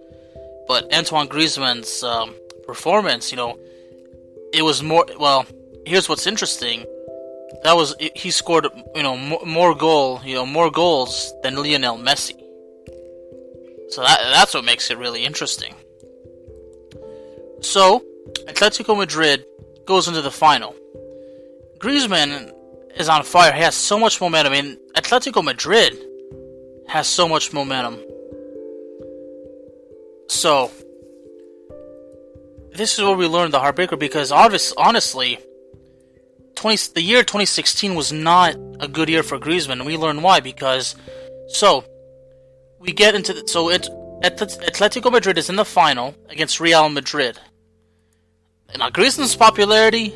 But Antoine Griezmann's performance, it was more. Well, here's what's interesting. He scored more goals than Lionel Messi. So that's what makes it really interesting. So Atletico Madrid goes into the final. Griezmann is on fire. He has so much momentum. I mean, Atletico Madrid has so much momentum. So this is where we learned the heartbreaker, because honestly, the year 2016 was not a good year for Griezmann, and we learned why. Because we get into Atletico Madrid is in the final against Real Madrid. Now Griezmann's popularity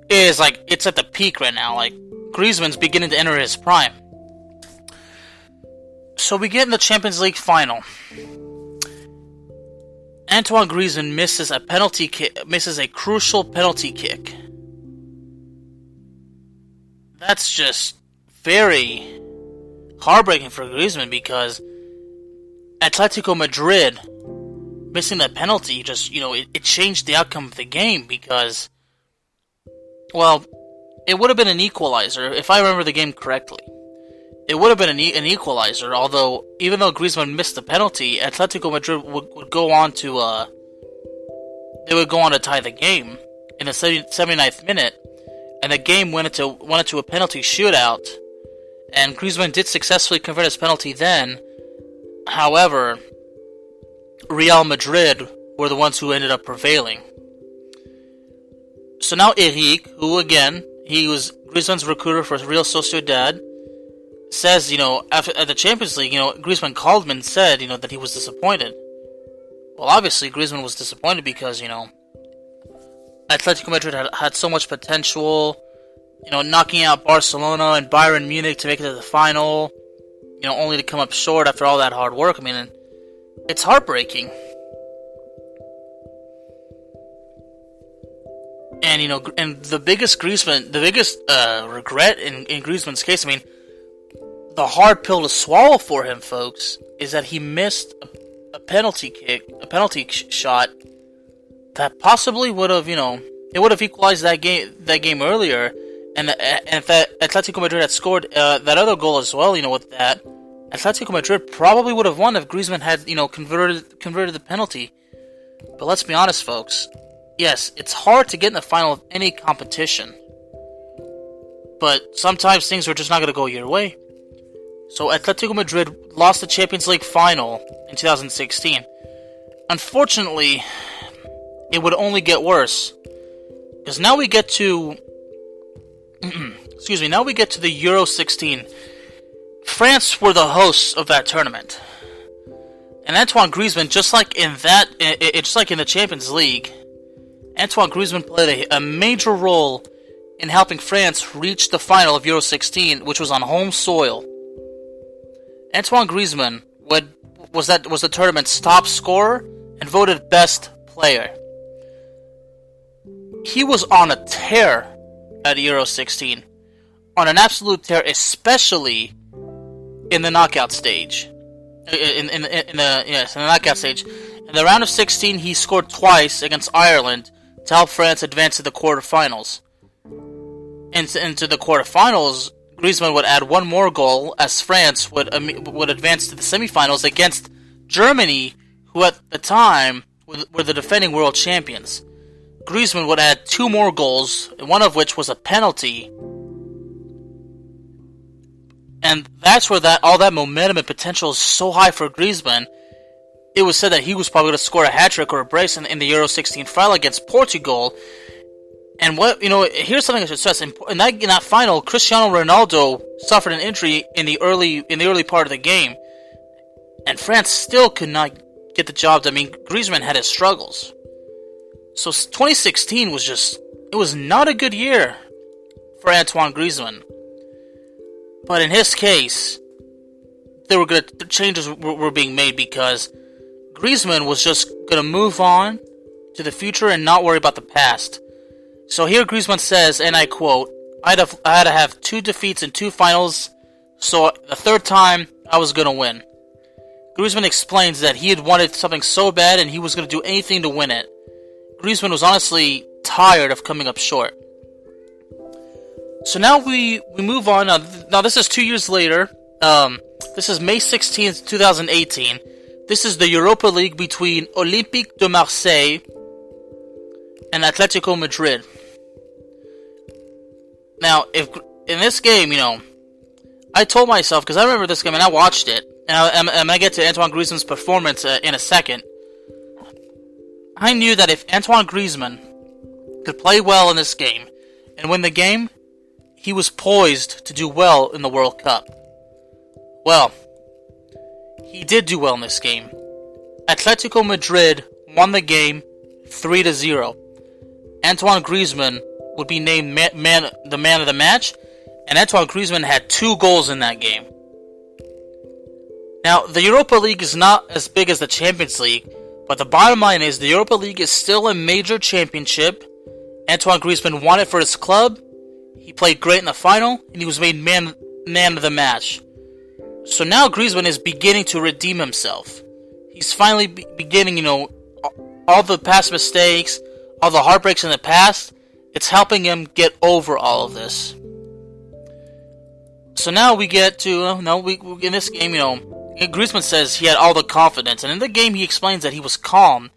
is it's at the peak right now. Like, Griezmann's beginning to enter his prime. So we get in the Champions League final. Antoine Griezmann misses a crucial penalty kick. That's just very heartbreaking for Griezmann, because Atletico Madrid missing that penalty it changed the outcome of the game, because, well, it would have been an equalizer if I remember the game correctly. It would have been an equalizer, although even though Griezmann missed the penalty, Atletico Madrid would go on to tie the game in the 79th minute, and the game went into a penalty shootout, and Griezmann did successfully convert his penalty then. However, Real Madrid were the ones who ended up prevailing. So now Eric, who again, he was Griezmann's recruiter for Real Sociedad, says, at the Champions League, Griezmann called him and said, that he was disappointed. Well, obviously, Griezmann was disappointed because, Atletico Madrid had so much potential, knocking out Barcelona and Bayern Munich to make it to the final, only to come up short after all that hard work. I mean, it's heartbreaking. And, and the biggest regret in Griezmann's case, I mean, the hard pill to swallow for him, folks, is that he missed a penalty shot that possibly would have, it would have equalized that game earlier, and if Atletico Madrid had scored that other goal as well, with that, Atletico Madrid probably would have won if Griezmann had, converted the penalty. But let's be honest, folks. Yes, it's hard to get in the final of any competition, but sometimes things are just not going to go your way. So Atletico Madrid lost the Champions League final in 2016. Unfortunately, it would only get worse, because now we get to the Euro 16. France were the hosts of that tournament, and Antoine Griezmann, just like in the Champions League, Antoine Griezmann played a major role in helping France reach the final of Euro 16, which was on home soil. Antoine Griezmann was the tournament's top scorer and voted best player. He was on a tear at Euro 16, on an absolute tear, especially in the knockout stage. In the knockout stage. In the round of 16, he scored twice against Ireland to help France advance to the quarterfinals. Into the quarterfinals, Griezmann would add one more goal as France would advance to the semifinals against Germany, who at the time were the defending world champions. Griezmann would add 2 more goals, one of which was a penalty, And that's where all that momentum and potential is so high for Griezmann. It was said that he was probably going to score a hat-trick or a brace in the Euro 16 final against Portugal. And here's something I should stress. In that final, Cristiano Ronaldo suffered an injury in the early part of the game. And France still could not get the job done. I mean, Griezmann had his struggles. So 2016 was not a good year for Antoine Griezmann. But in his case, changes were being made because Griezmann was just going to move on to the future and not worry about the past. So here Griezmann says, and I quote, I had to have 2 defeats in 2 finals, so the third time I was going to win. Griezmann explains that he had wanted something so bad and he was going to do anything to win it. Griezmann was honestly tired of coming up short. So now we move on. Now this is 2 years later. This is May 16th, 2018. This is the Europa League between Olympique de Marseille and Atletico Madrid. Now, if in this game, I told myself, because I remember this game and I watched it, and I'm going to get to Antoine Griezmann's performance in a second. I knew that if Antoine Griezmann could play well in this game and win the game, he was poised to do well in the World Cup. Well, he did do well in this game. Atletico Madrid won the game 3-0. Antoine Griezmann would be named the man of the match, and Antoine Griezmann had 2 goals in that game. Now, the Europa League is not as big as the Champions League, but the bottom line is the Europa League is still a major championship. Antoine Griezmann won it for his club. He played great in the final, and he was made man of the match. So now Griezmann is beginning to redeem himself. He's finally beginning, all the past mistakes, all the heartbreaks in the past. It's helping him get over all of this. So now we get to, in this game, Griezmann says he had all the confidence. And in the game, he explains that he was calm.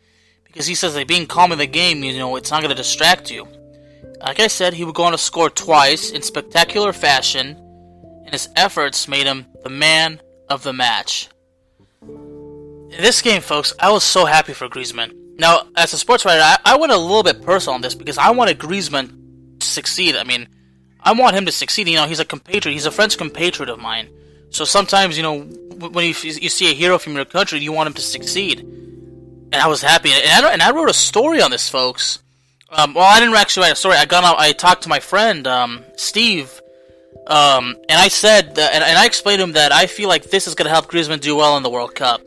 Because he says that being calm in the game, it's not going to distract you. Like I said, he would go on to score twice in spectacular fashion. And his efforts made him the man of the match. In this game, folks, I was so happy for Griezmann. Now, as a sports writer, I went a little bit personal on this because I wanted Griezmann to succeed. I mean, I want him to succeed. He's a compatriot. He's a French compatriot of mine. So sometimes, when you see a hero from your country, you want him to succeed. And I was happy. And I wrote a story on this, folks. Well, I didn't actually write a story. I talked to my friend, Steve. And I said, and I explained to him that I feel like this is going to help Griezmann do well in the World Cup.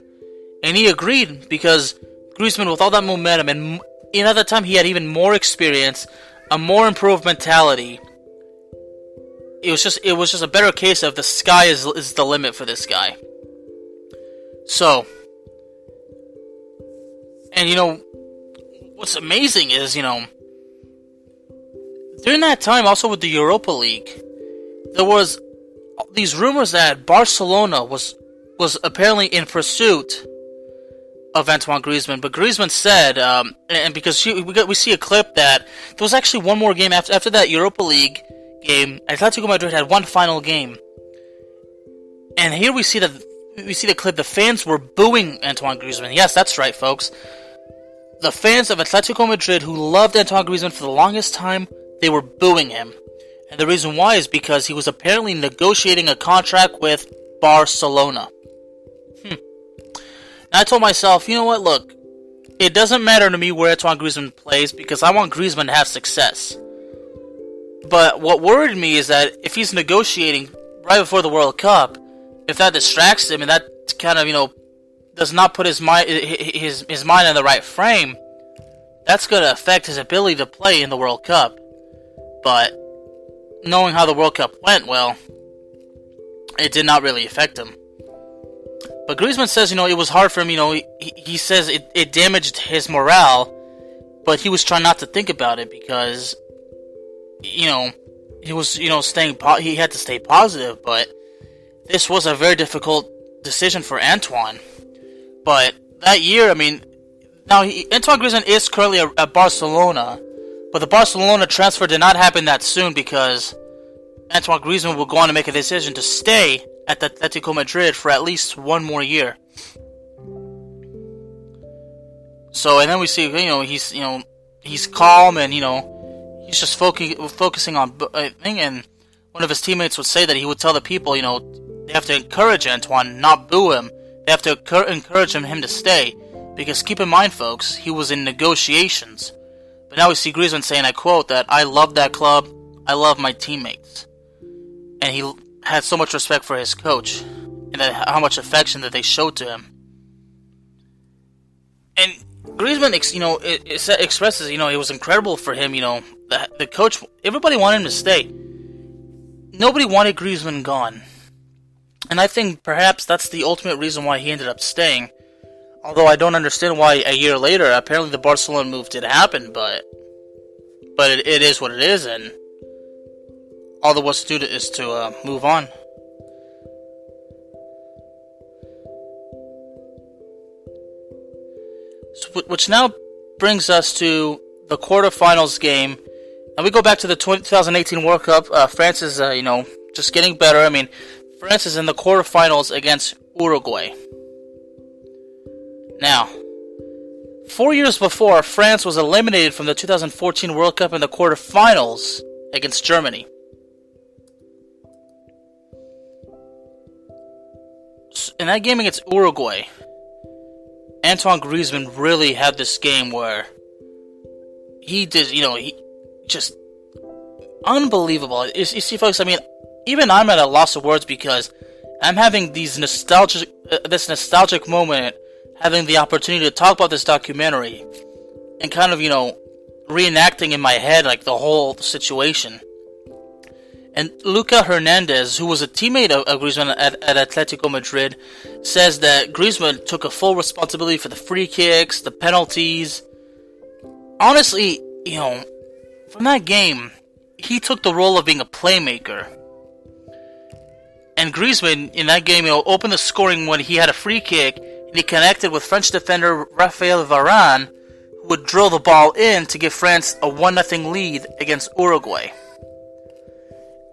And he agreed because Griezmann, with all that momentum, and at that time he had even more experience, a more improved mentality. It was just a better case of the sky is the limit for this guy. So, and what's amazing is, during that time, also with the Europa League, there was these rumors that Barcelona was apparently in pursuit of Antoine Griezmann, but Griezmann said, and because we see a clip that there was actually one more game after that Europa League game. Atletico Madrid had one final game, and here we see the clip. The fans were booing Antoine Griezmann. Yes, that's right, folks. The fans of Atletico Madrid who loved Antoine Griezmann for the longest time, they were booing him, and the reason why is because he was apparently negotiating a contract with Barcelona. And I told myself, you know what, look, it doesn't matter to me where Antoine Griezmann plays because I want Griezmann to have success. But what worried me is that if he's negotiating right before the World Cup, if that distracts him and that kind of, does not put his mind in the right frame, that's going to affect his ability to play in the World Cup. But knowing how the World Cup went, well, it did not really affect him. But Griezmann says, it was hard for him, he says it damaged his morale, but he was trying not to think about it because, he was, he had to stay positive, but this was a very difficult decision for Antoine. But that year, Antoine Griezmann is currently at Barcelona, but the Barcelona transfer did not happen that soon because Antoine Griezmann would go on to make a decision to stay at Atletico Madrid for at least one more year. So, and then we see, he's calm and, he's just focusing on thing. And one of his teammates would say that he would tell the people, they have to encourage Antoine, not boo him. They have to encourage him to stay. Because keep in mind, folks, he was in negotiations. But now we see Griezmann saying, I quote, that I love that club, I love my teammates. And he had so much respect for his coach, and how much affection that they showed to him. And Griezmann, expresses, it was incredible for him, the coach, everybody wanted him to stay. Nobody wanted Griezmann gone. And I think perhaps that's the ultimate reason why he ended up staying. Although I don't understand why a year later, apparently the Barcelona move did happen, but it is what it is, and all there was to do is to move on. So, which now brings us to the quarterfinals game, and we go back to the 2018 World Cup. France is, just getting better. I mean, France is in the quarterfinals against Uruguay. Now, 4 years before, France was eliminated from the 2014 World Cup in the quarterfinals against Germany. In that game against Uruguay, Antoine Griezmann really had this game where he did, he just unbelievable. You see, folks, I mean, even I'm at a loss of words because I'm having this nostalgic moment, having the opportunity to talk about this documentary and kind of, reenacting in my head like the whole situation. And Luca Hernandez, who was a teammate of Griezmann at Atletico Madrid, says that Griezmann took a full responsibility for the free kicks, the penalties. Honestly, from that game, he took the role of being a playmaker. And Griezmann, in that game, opened the scoring when he had a free kick, and he connected with French defender Raphael Varane, who would drill the ball in to give France a 1-0 lead against Uruguay.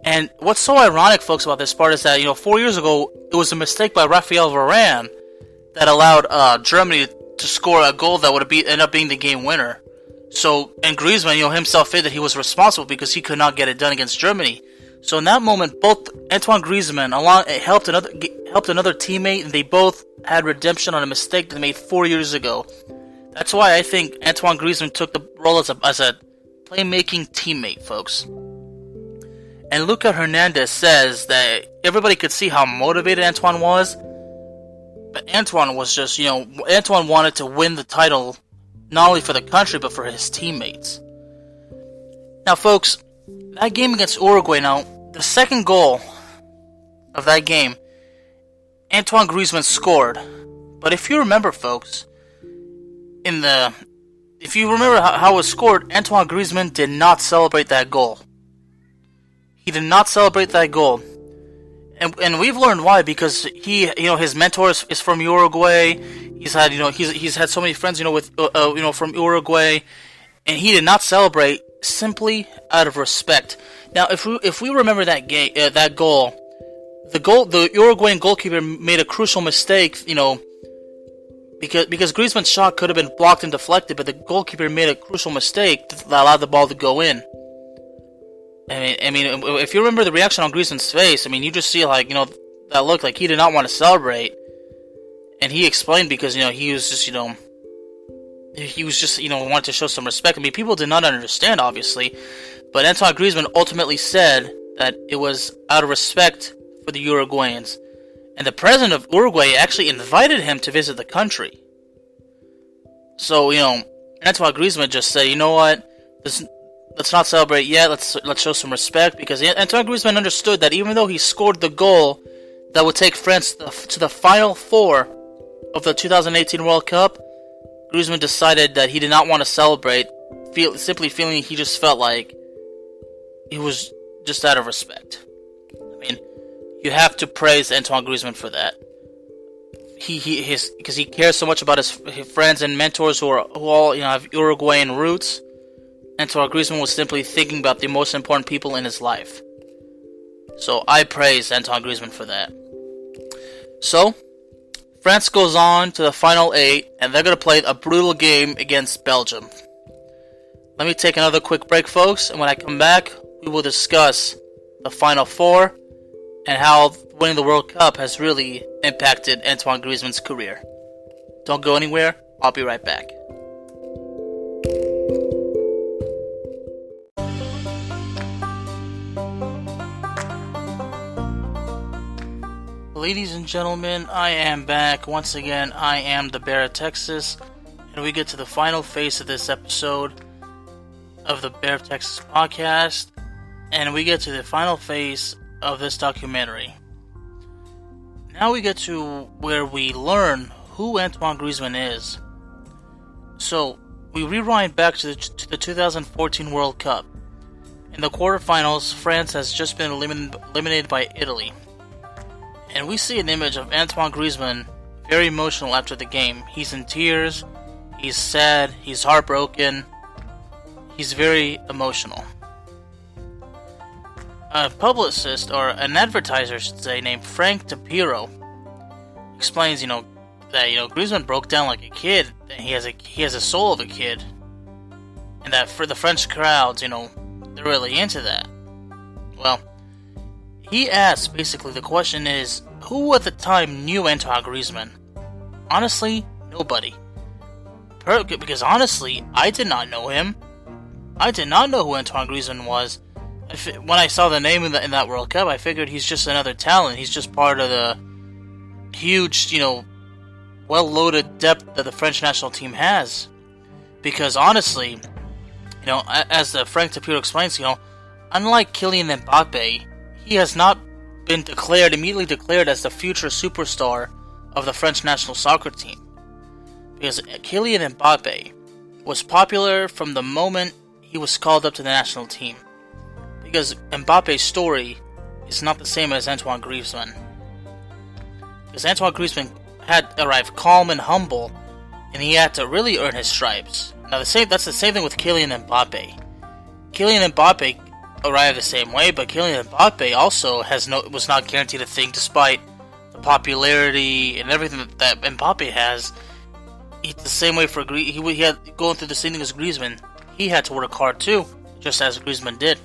And what's so ironic, folks, about this part is that, 4 years ago, it was a mistake by Raphael Varane that allowed Germany to score a goal that would end up being the game winner. So, and Griezmann, himself said that he was responsible because he could not get it done against Germany. So in that moment, both Antoine Griezmann helped another teammate, and they both had redemption on a mistake they made 4 years ago. That's why I think Antoine Griezmann took the role as a playmaking teammate, folks. And Luca Hernandez says that everybody could see how motivated Antoine was, but Antoine was just, Antoine wanted to win the title not only for the country but for his teammates. Now, folks, that game against Uruguay, the second goal of that game, Antoine Griezmann scored. But if you remember, folks, if you remember how it was scored, Antoine Griezmann did not celebrate that goal. He did not celebrate that goal, and we've learned why, because he, his mentor is from Uruguay. He's had, he's had so many friends, from Uruguay, and he did not celebrate simply out of respect. Now, if we remember that game, that goal, the Uruguayan goalkeeper made a crucial mistake, because Griezmann's shot could have been blocked and deflected, but the goalkeeper made a crucial mistake that allowed the ball to go in. I mean, if you remember the reaction on Griezmann's face, you just see that look like he did not want to celebrate, and he explained because he was just wanted to show some respect. People did not understand, obviously, but Antoine Griezmann ultimately said that it was out of respect for the Uruguayans, and the president of Uruguay actually invited him to visit the country. So Antoine Griezmann just said, you know what, let's not celebrate yet. Let's show some respect, because Antoine Griezmann understood that even though he scored the goal that would take France to the final four of the 2018 World Cup, Griezmann decided that he did not want to celebrate, simply feeling he just felt like he was just out of respect. You have to praise Antoine Griezmann for that. Because he cares so much about his friends and mentors who all have Uruguayan roots. Antoine Griezmann was simply thinking about the most important people in his life. So I praise Antoine Griezmann for that. So, France goes on to the final 8, and they're going to play a brutal game against Belgium. Let me take another quick break, folks, and when I come back, we will discuss the final 4 and how winning the World Cup has really impacted Antoine Griezmann's career. Don't go anywhere, I'll be right back. Ladies and gentlemen, I am back. Once again, I am the Bear of Texas, and we get to the final phase of this episode of the Bear of Texas podcast, and we get to the final phase of this documentary. Now we get to where we learn who Antoine Griezmann is. So, we rewind back to the 2014 World Cup. In the quarterfinals, France has just been eliminated by Italy. And we see an image of Antoine Griezmann, very emotional after the game. He's in tears, he's sad, he's heartbroken, he's very emotional. A publicist, or an advertiser, I should say, named Frank DePiro, explains, that Griezmann broke down like a kid, and he has a soul of a kid, and that for the French crowds, they're really into that. Well, he asks, basically, the question is, who at the time knew Antoine Griezmann? Honestly, nobody. Because honestly, I did not know him. I did not know who Antoine Griezmann was. When I saw the name in that World Cup, I figured he's just another talent. He's just part of the huge, well-loaded depth that the French national team has. Because honestly, as the Frank DePiro explains, unlike Kylian Mbappe, he has not been immediately declared as the future superstar of the French national soccer team. Because Kylian Mbappe was popular from the moment he was called up to the national team. Because Mbappe's story is not the same as Antoine Griezmann. Because Antoine Griezmann had arrived calm and humble, and he had to really earn his stripes. Now that's the same thing with Kylian Mbappe. Kylian Mbappe arrived the same way, but Kylian Mbappe also was not guaranteed a thing, despite the popularity and everything that Mbappe has. It's the same way for he had going through the same thing as Griezmann. He had to work hard too, just as Griezmann did.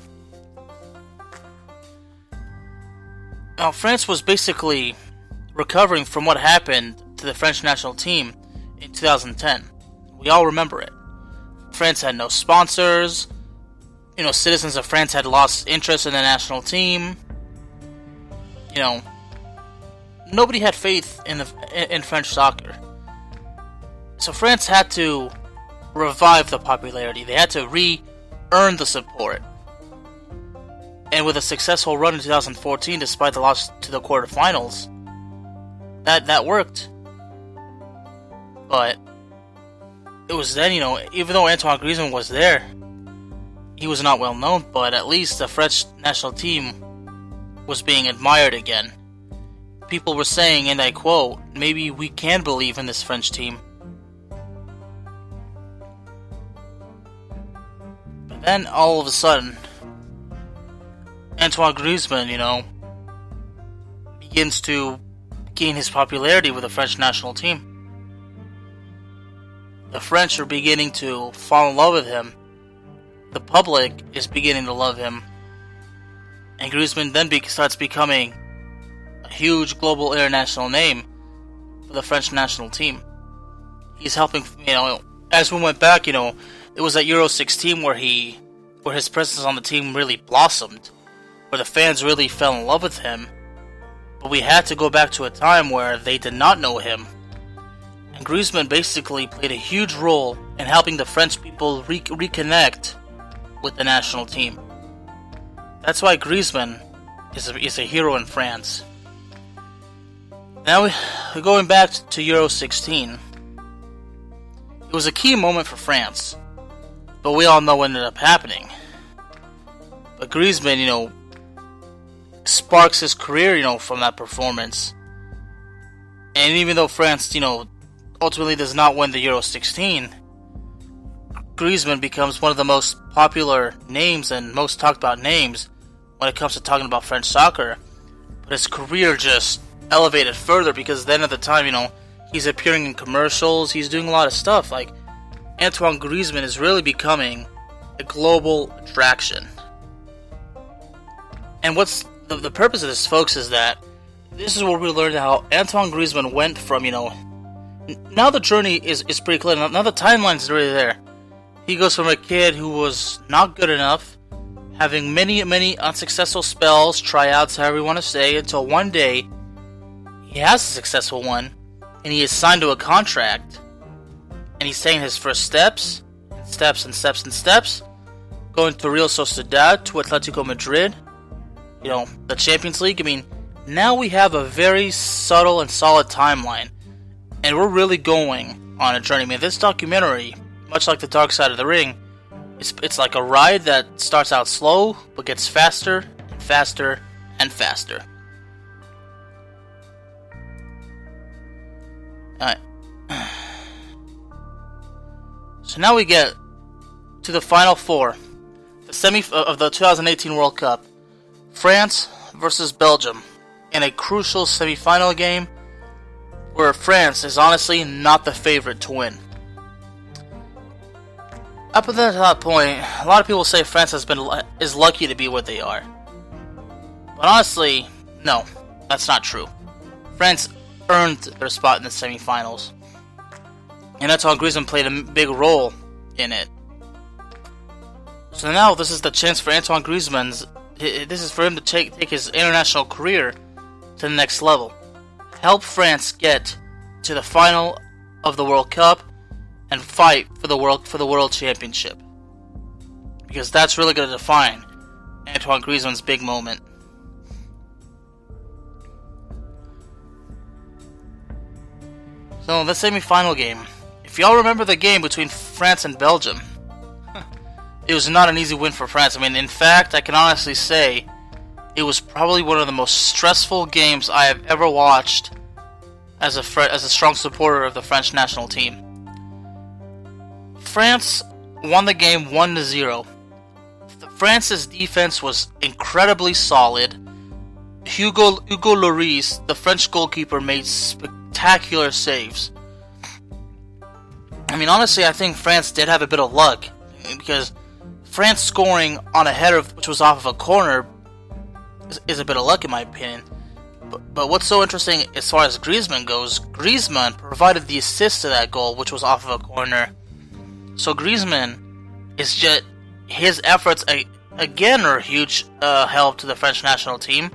Now, France was basically recovering from what happened to the French national team in 2010. We all remember it. France had no sponsors. Citizens of France had lost interest in the national team. Nobody had faith in French soccer. So France had to revive the popularity. They had to re-earn the support. And with a successful run in 2014, despite the loss to the quarterfinals, that worked. But it was then, even though Antoine Griezmann was there, he was not well known, but at least the French national team was being admired again. People were saying, and I quote, "Maybe we can believe in this French team." But then, all of a sudden, Antoine Griezmann, begins to gain his popularity with the French national team. The French are beginning to fall in love with him. The public is beginning to love him. And Griezmann then starts becoming a huge global international name for the French national team. He's helping, as we went back, it was at Euro 16 where his presence on the team really blossomed, where the fans really fell in love with him. But we had to go back to a time where they did not know him. And Griezmann basically played a huge role in helping the French people reconnect with the national team. That's why Griezmann is a hero in France. Now we're going back to Euro 16. It was a key moment for France, but we all know what ended up happening. But Griezmann, sparks his career, from that performance. And even though France, ultimately does not win the Euro 16, Griezmann becomes one of the most popular names and most talked about names when it comes to talking about French soccer. But his career just elevated further because then at the time, he's appearing in commercials, he's doing a lot of stuff. Like, Antoine Griezmann is really becoming a global attraction. And what's the purpose of this, folks, is that this is where we learned how Antoine Griezmann went from, now the journey is pretty clear. Now the timeline is really there. He goes from a kid who was not good enough, having many unsuccessful spells, tryouts, however you want to say, until one day he has a successful one, and he is signed to a contract, and he's taking his first steps, going to Real Sociedad, to Atletico Madrid, the Champions League. I mean, now we have a very subtle and solid timeline, and we're really going on a journey. I mean, this documentary, much like The Dark Side of the Ring, it's like a ride that starts out slow, but gets faster and faster and faster. Alright. So now we get to the Final Four, the semi of the 2018 World Cup. France versus Belgium in a crucial semi-final game where France is honestly not the favorite to win. Up until that point, a lot of people say France is lucky to be where they are. But honestly, no, that's not true. France earned their spot in the semi-finals, and Antoine Griezmann played a big role in it. So now this is the chance for Antoine Griezmann. This is for him to take his international career to the next level. Help France get to the final of the World Cup and fight for the World Championship, because that's really going to define Antoine Griezmann's big moment. So the semi-final game. If y'all remember the game between France and Belgium, it was not an easy win for France. I mean, in fact, I can honestly say it was probably one of the most stressful games I have ever watched as a strong supporter of the French national team. France won the game 1-0. France's defense was incredibly solid. Hugo Lloris, the French goalkeeper, made spectacular saves. I mean, honestly, I think France did have a bit of luck, because France scoring on a header which was off of a corner is a bit of luck in my opinion. But what's so interesting as far as Griezmann goes, Griezmann provided the assist to that goal, which was off of a corner. So Griezmann is just, his efforts again are a huge help to the French national team,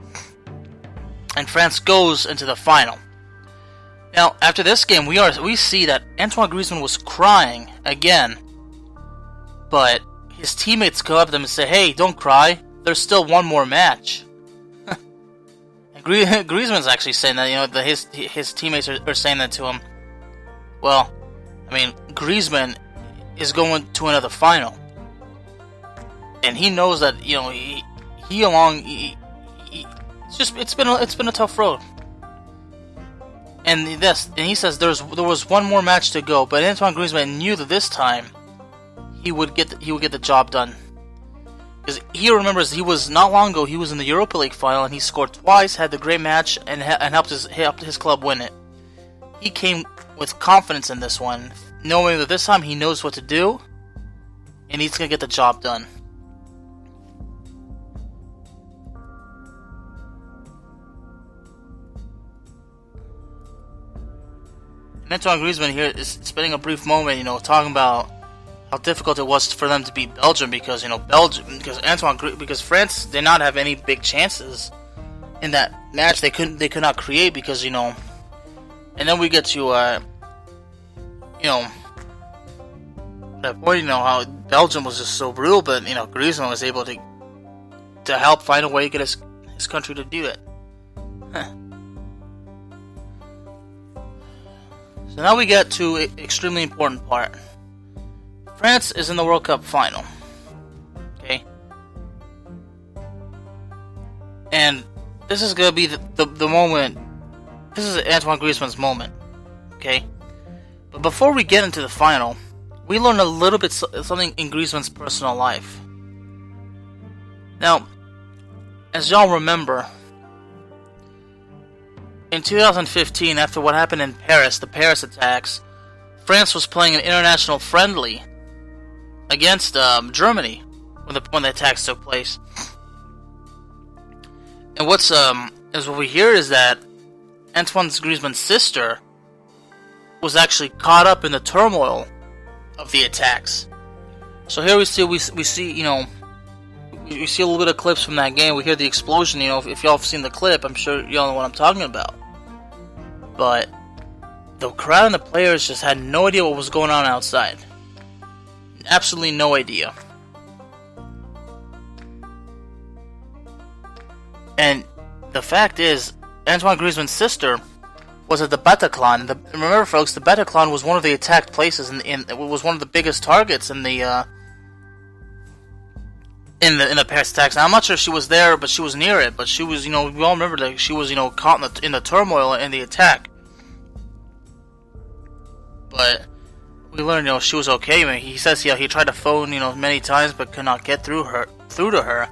and France goes into the final. Now, after this game, we see that Antoine Griezmann was crying again, but his teammates come up to him and say, "Hey, don't cry. There's still one more match." And Griezmann's actually saying that, that his teammates are saying that to him. Well, I mean, Griezmann is going to another final, and he knows that it's been a tough road. And he says there was one more match to go, but Antoine Griezmann knew that this time he would get the job done, because he remembers not long ago he was in the Europa League final and he scored twice, had the great match, and helped his club win it. He came with confidence in this one, knowing that this time he knows what to do, and he's gonna get the job done. And Antoine Griezmann here is spending a brief moment, talking about how difficult it was for them to beat Belgium, because because France did not have any big chances in that match. They could not create because And then we get to that point, how Belgium was just so brutal, but Griezmann was able to help find a way to get his country to do it. So now we get to an extremely important part. France is in the World Cup final. Okay? And this is going to be the moment. This is Antoine Griezmann's moment. Okay? But before we get into the final, we learn a little bit something in Griezmann's personal life. Now, as y'all remember, in 2015, after what happened in Paris, the Paris attacks, France was playing an international friendly against Germany when the attacks took place. And what we hear is that Antoine Griezmann's sister was actually caught up in the turmoil of the attacks. So here we see we see a little bit of clips from that game. We hear the explosion. If y'all have seen the clip, I'm sure y'all know what I'm talking about. But the crowd and the players just had no idea what was going on outside. Absolutely no idea. And the fact is, Antoine Griezmann's sister was at the Bataclan. Remember, folks, the Bataclan was one of the attacked places, and it was one of the biggest targets in the Paris attacks. Now, I'm not sure if she was there, but she was near it. But she was, we all remember that she was, caught in the turmoil in the attack. But we learned, she was okay. I mean, he says, he tried to phone, many times, but could not get through to her.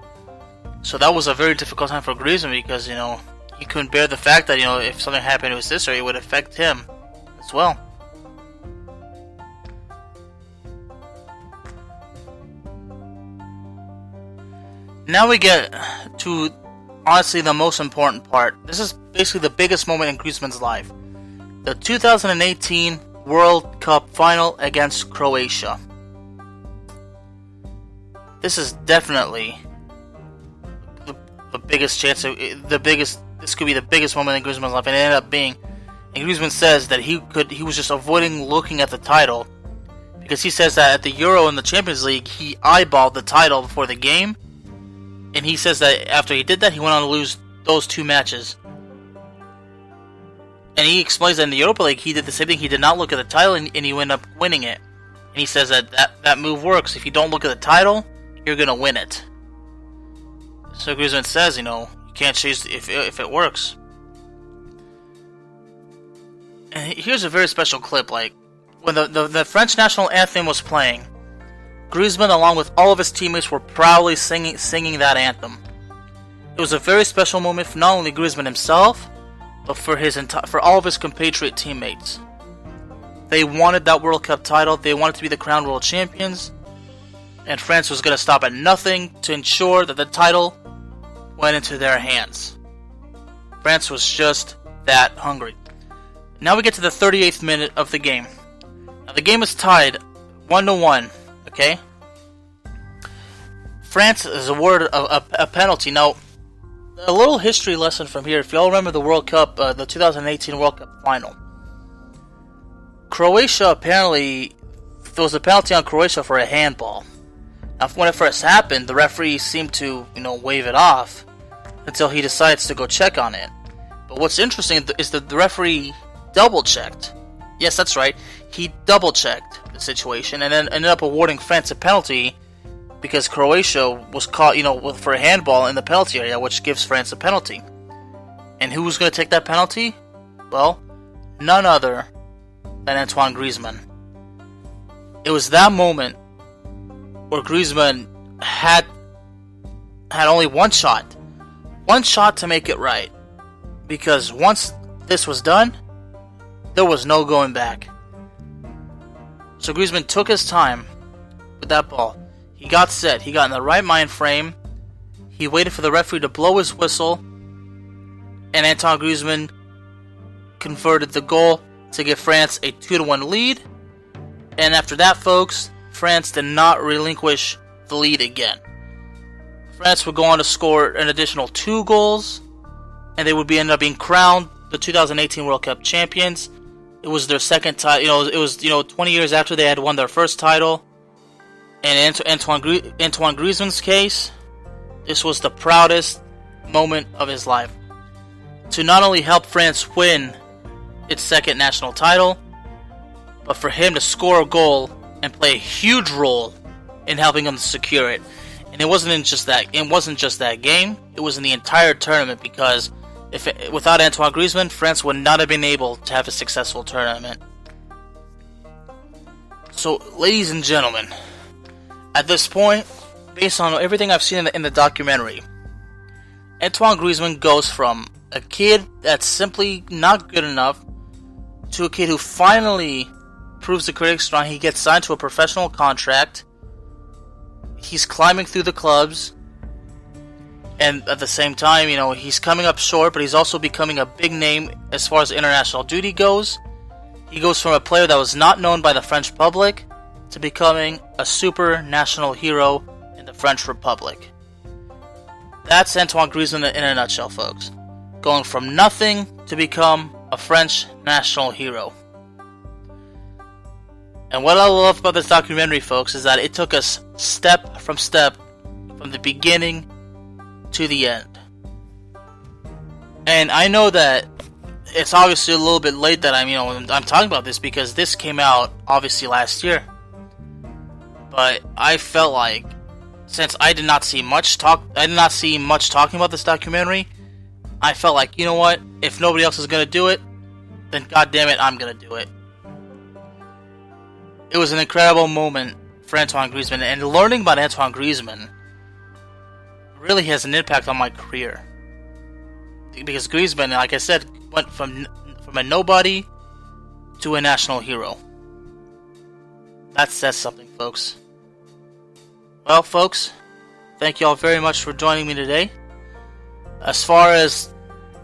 So that was a very difficult time for Griezmann because, he couldn't bear the fact that, if something happened to his sister, it would affect him as well. Now we get to, honestly, the most important part. This is basically the biggest moment in Griezmann's life. The 2018 World Cup final against Croatia. This is definitely the biggest chance, this could be the biggest moment in Griezmann's life, and it ended up being. And Griezmann says that he was just avoiding looking at the title, because he says that at the Euro and the Champions League, he eyeballed the title before the game, and he says that after he did that, he went on to lose those two matches. And he explains that in the Europa League, he did the same thing. He did not look at the title, and he ended up winning it. And he says that move works. If you don't look at the title, you're gonna win it. So Griezmann says, you can't chase if it works. And here's a very special clip. Like when the French national anthem was playing, Griezmann, along with all of his teammates, were proudly singing that anthem. It was a very special moment for not only Griezmann himself, but for all of his compatriot teammates. They wanted that World Cup title. They wanted to be the crowned world champions, and France was going to stop at nothing to ensure that the title went into their hands. France was just that hungry. Now we get to the 38th minute of the game. Now the game is tied 1-1. Okay. France is awarded a penalty. Now, a little history lesson from here. If y'all remember the World Cup, the 2018 World Cup final, Croatia, apparently there was a penalty on Croatia for a handball. Now, when it first happened, the referee seemed to, wave it off until he decides to go check on it. But what's interesting is that the referee double-checked. Yes, that's right. He double-checked the situation and then ended up awarding France a penalty because Croatia was caught, for a handball in the penalty area, which gives France a penalty. And who was going to take that penalty? Well, none other than Antoine Griezmann. It was that moment where Griezmann had only one shot to make it right, because once this was done, there was no going back. So Griezmann took his time with that ball. He got set. He got in the right mind frame. He waited for the referee to blow his whistle, and Antoine Griezmann converted the goal to give France a 2-1 lead. And after that, folks, France did not relinquish the lead again. France would go on to score an additional 2 goals, and they would end up being crowned the 2018 World Cup champions. It was their second title. It was 20 years after they had won their first title. And in Antoine Griezmann's case, this was the proudest moment of his life. To not only help France win its second national title, but for him to score a goal and play a huge role in helping them secure it. And it wasn't just that game, it was in the entire tournament, because without Antoine Griezmann, France would not have been able to have a successful tournament. So, ladies and gentlemen, at this point, based on everything I've seen in the documentary, Antoine Griezmann goes from a kid that's simply not good enough to a kid who finally proves the critics wrong. He gets signed to a professional contract. He's climbing through the clubs. And at the same time, he's coming up short, but he's also becoming a big name as far as international duty goes. He goes from a player that was not known by the French public to becoming a super national hero in the French Republic. That's Antoine Griezmann in a nutshell, folks. Going from nothing to become a French national hero. And what I love about this documentary, folks, is that it took us step from the beginning to the end. And I know that it's obviously a little bit late that I'm talking about this, because this came out obviously last year. But I felt like, since I did not see much talking about this documentary, I felt like, you know what, if nobody else is gonna do it, then goddammit, I'm gonna do it. It was an incredible moment for Antoine Griezmann, and learning about Antoine Griezmann really has an impact on my career. Because Griezmann, like I said, went from a nobody to a national hero. That says something, folks. Well, folks, thank you all very much for joining me today. As far as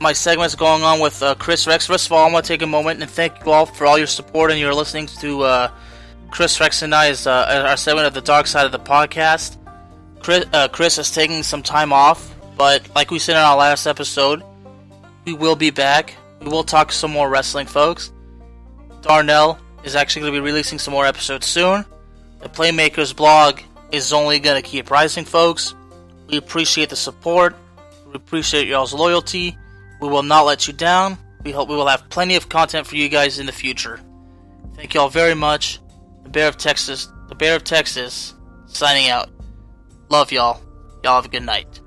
my segments going on with Chris Rex, first of all, I want to take a moment and thank you all for all your support and your listening to Chris Rex and I, our segment of the dark side of the podcast. Chris is taking some time off, but like we said in our last episode, we will be back. We will talk some more wrestling, folks. Darnell is actually going to be releasing some more episodes soon. The Playmakers blog is only going to keep rising, folks. We appreciate the support. We appreciate y'all's loyalty. We will not let you down. We hope we will have plenty of content for you guys in the future. Thank you all very much. The Bear of Texas, signing out. Love y'all. Y'all have a good night.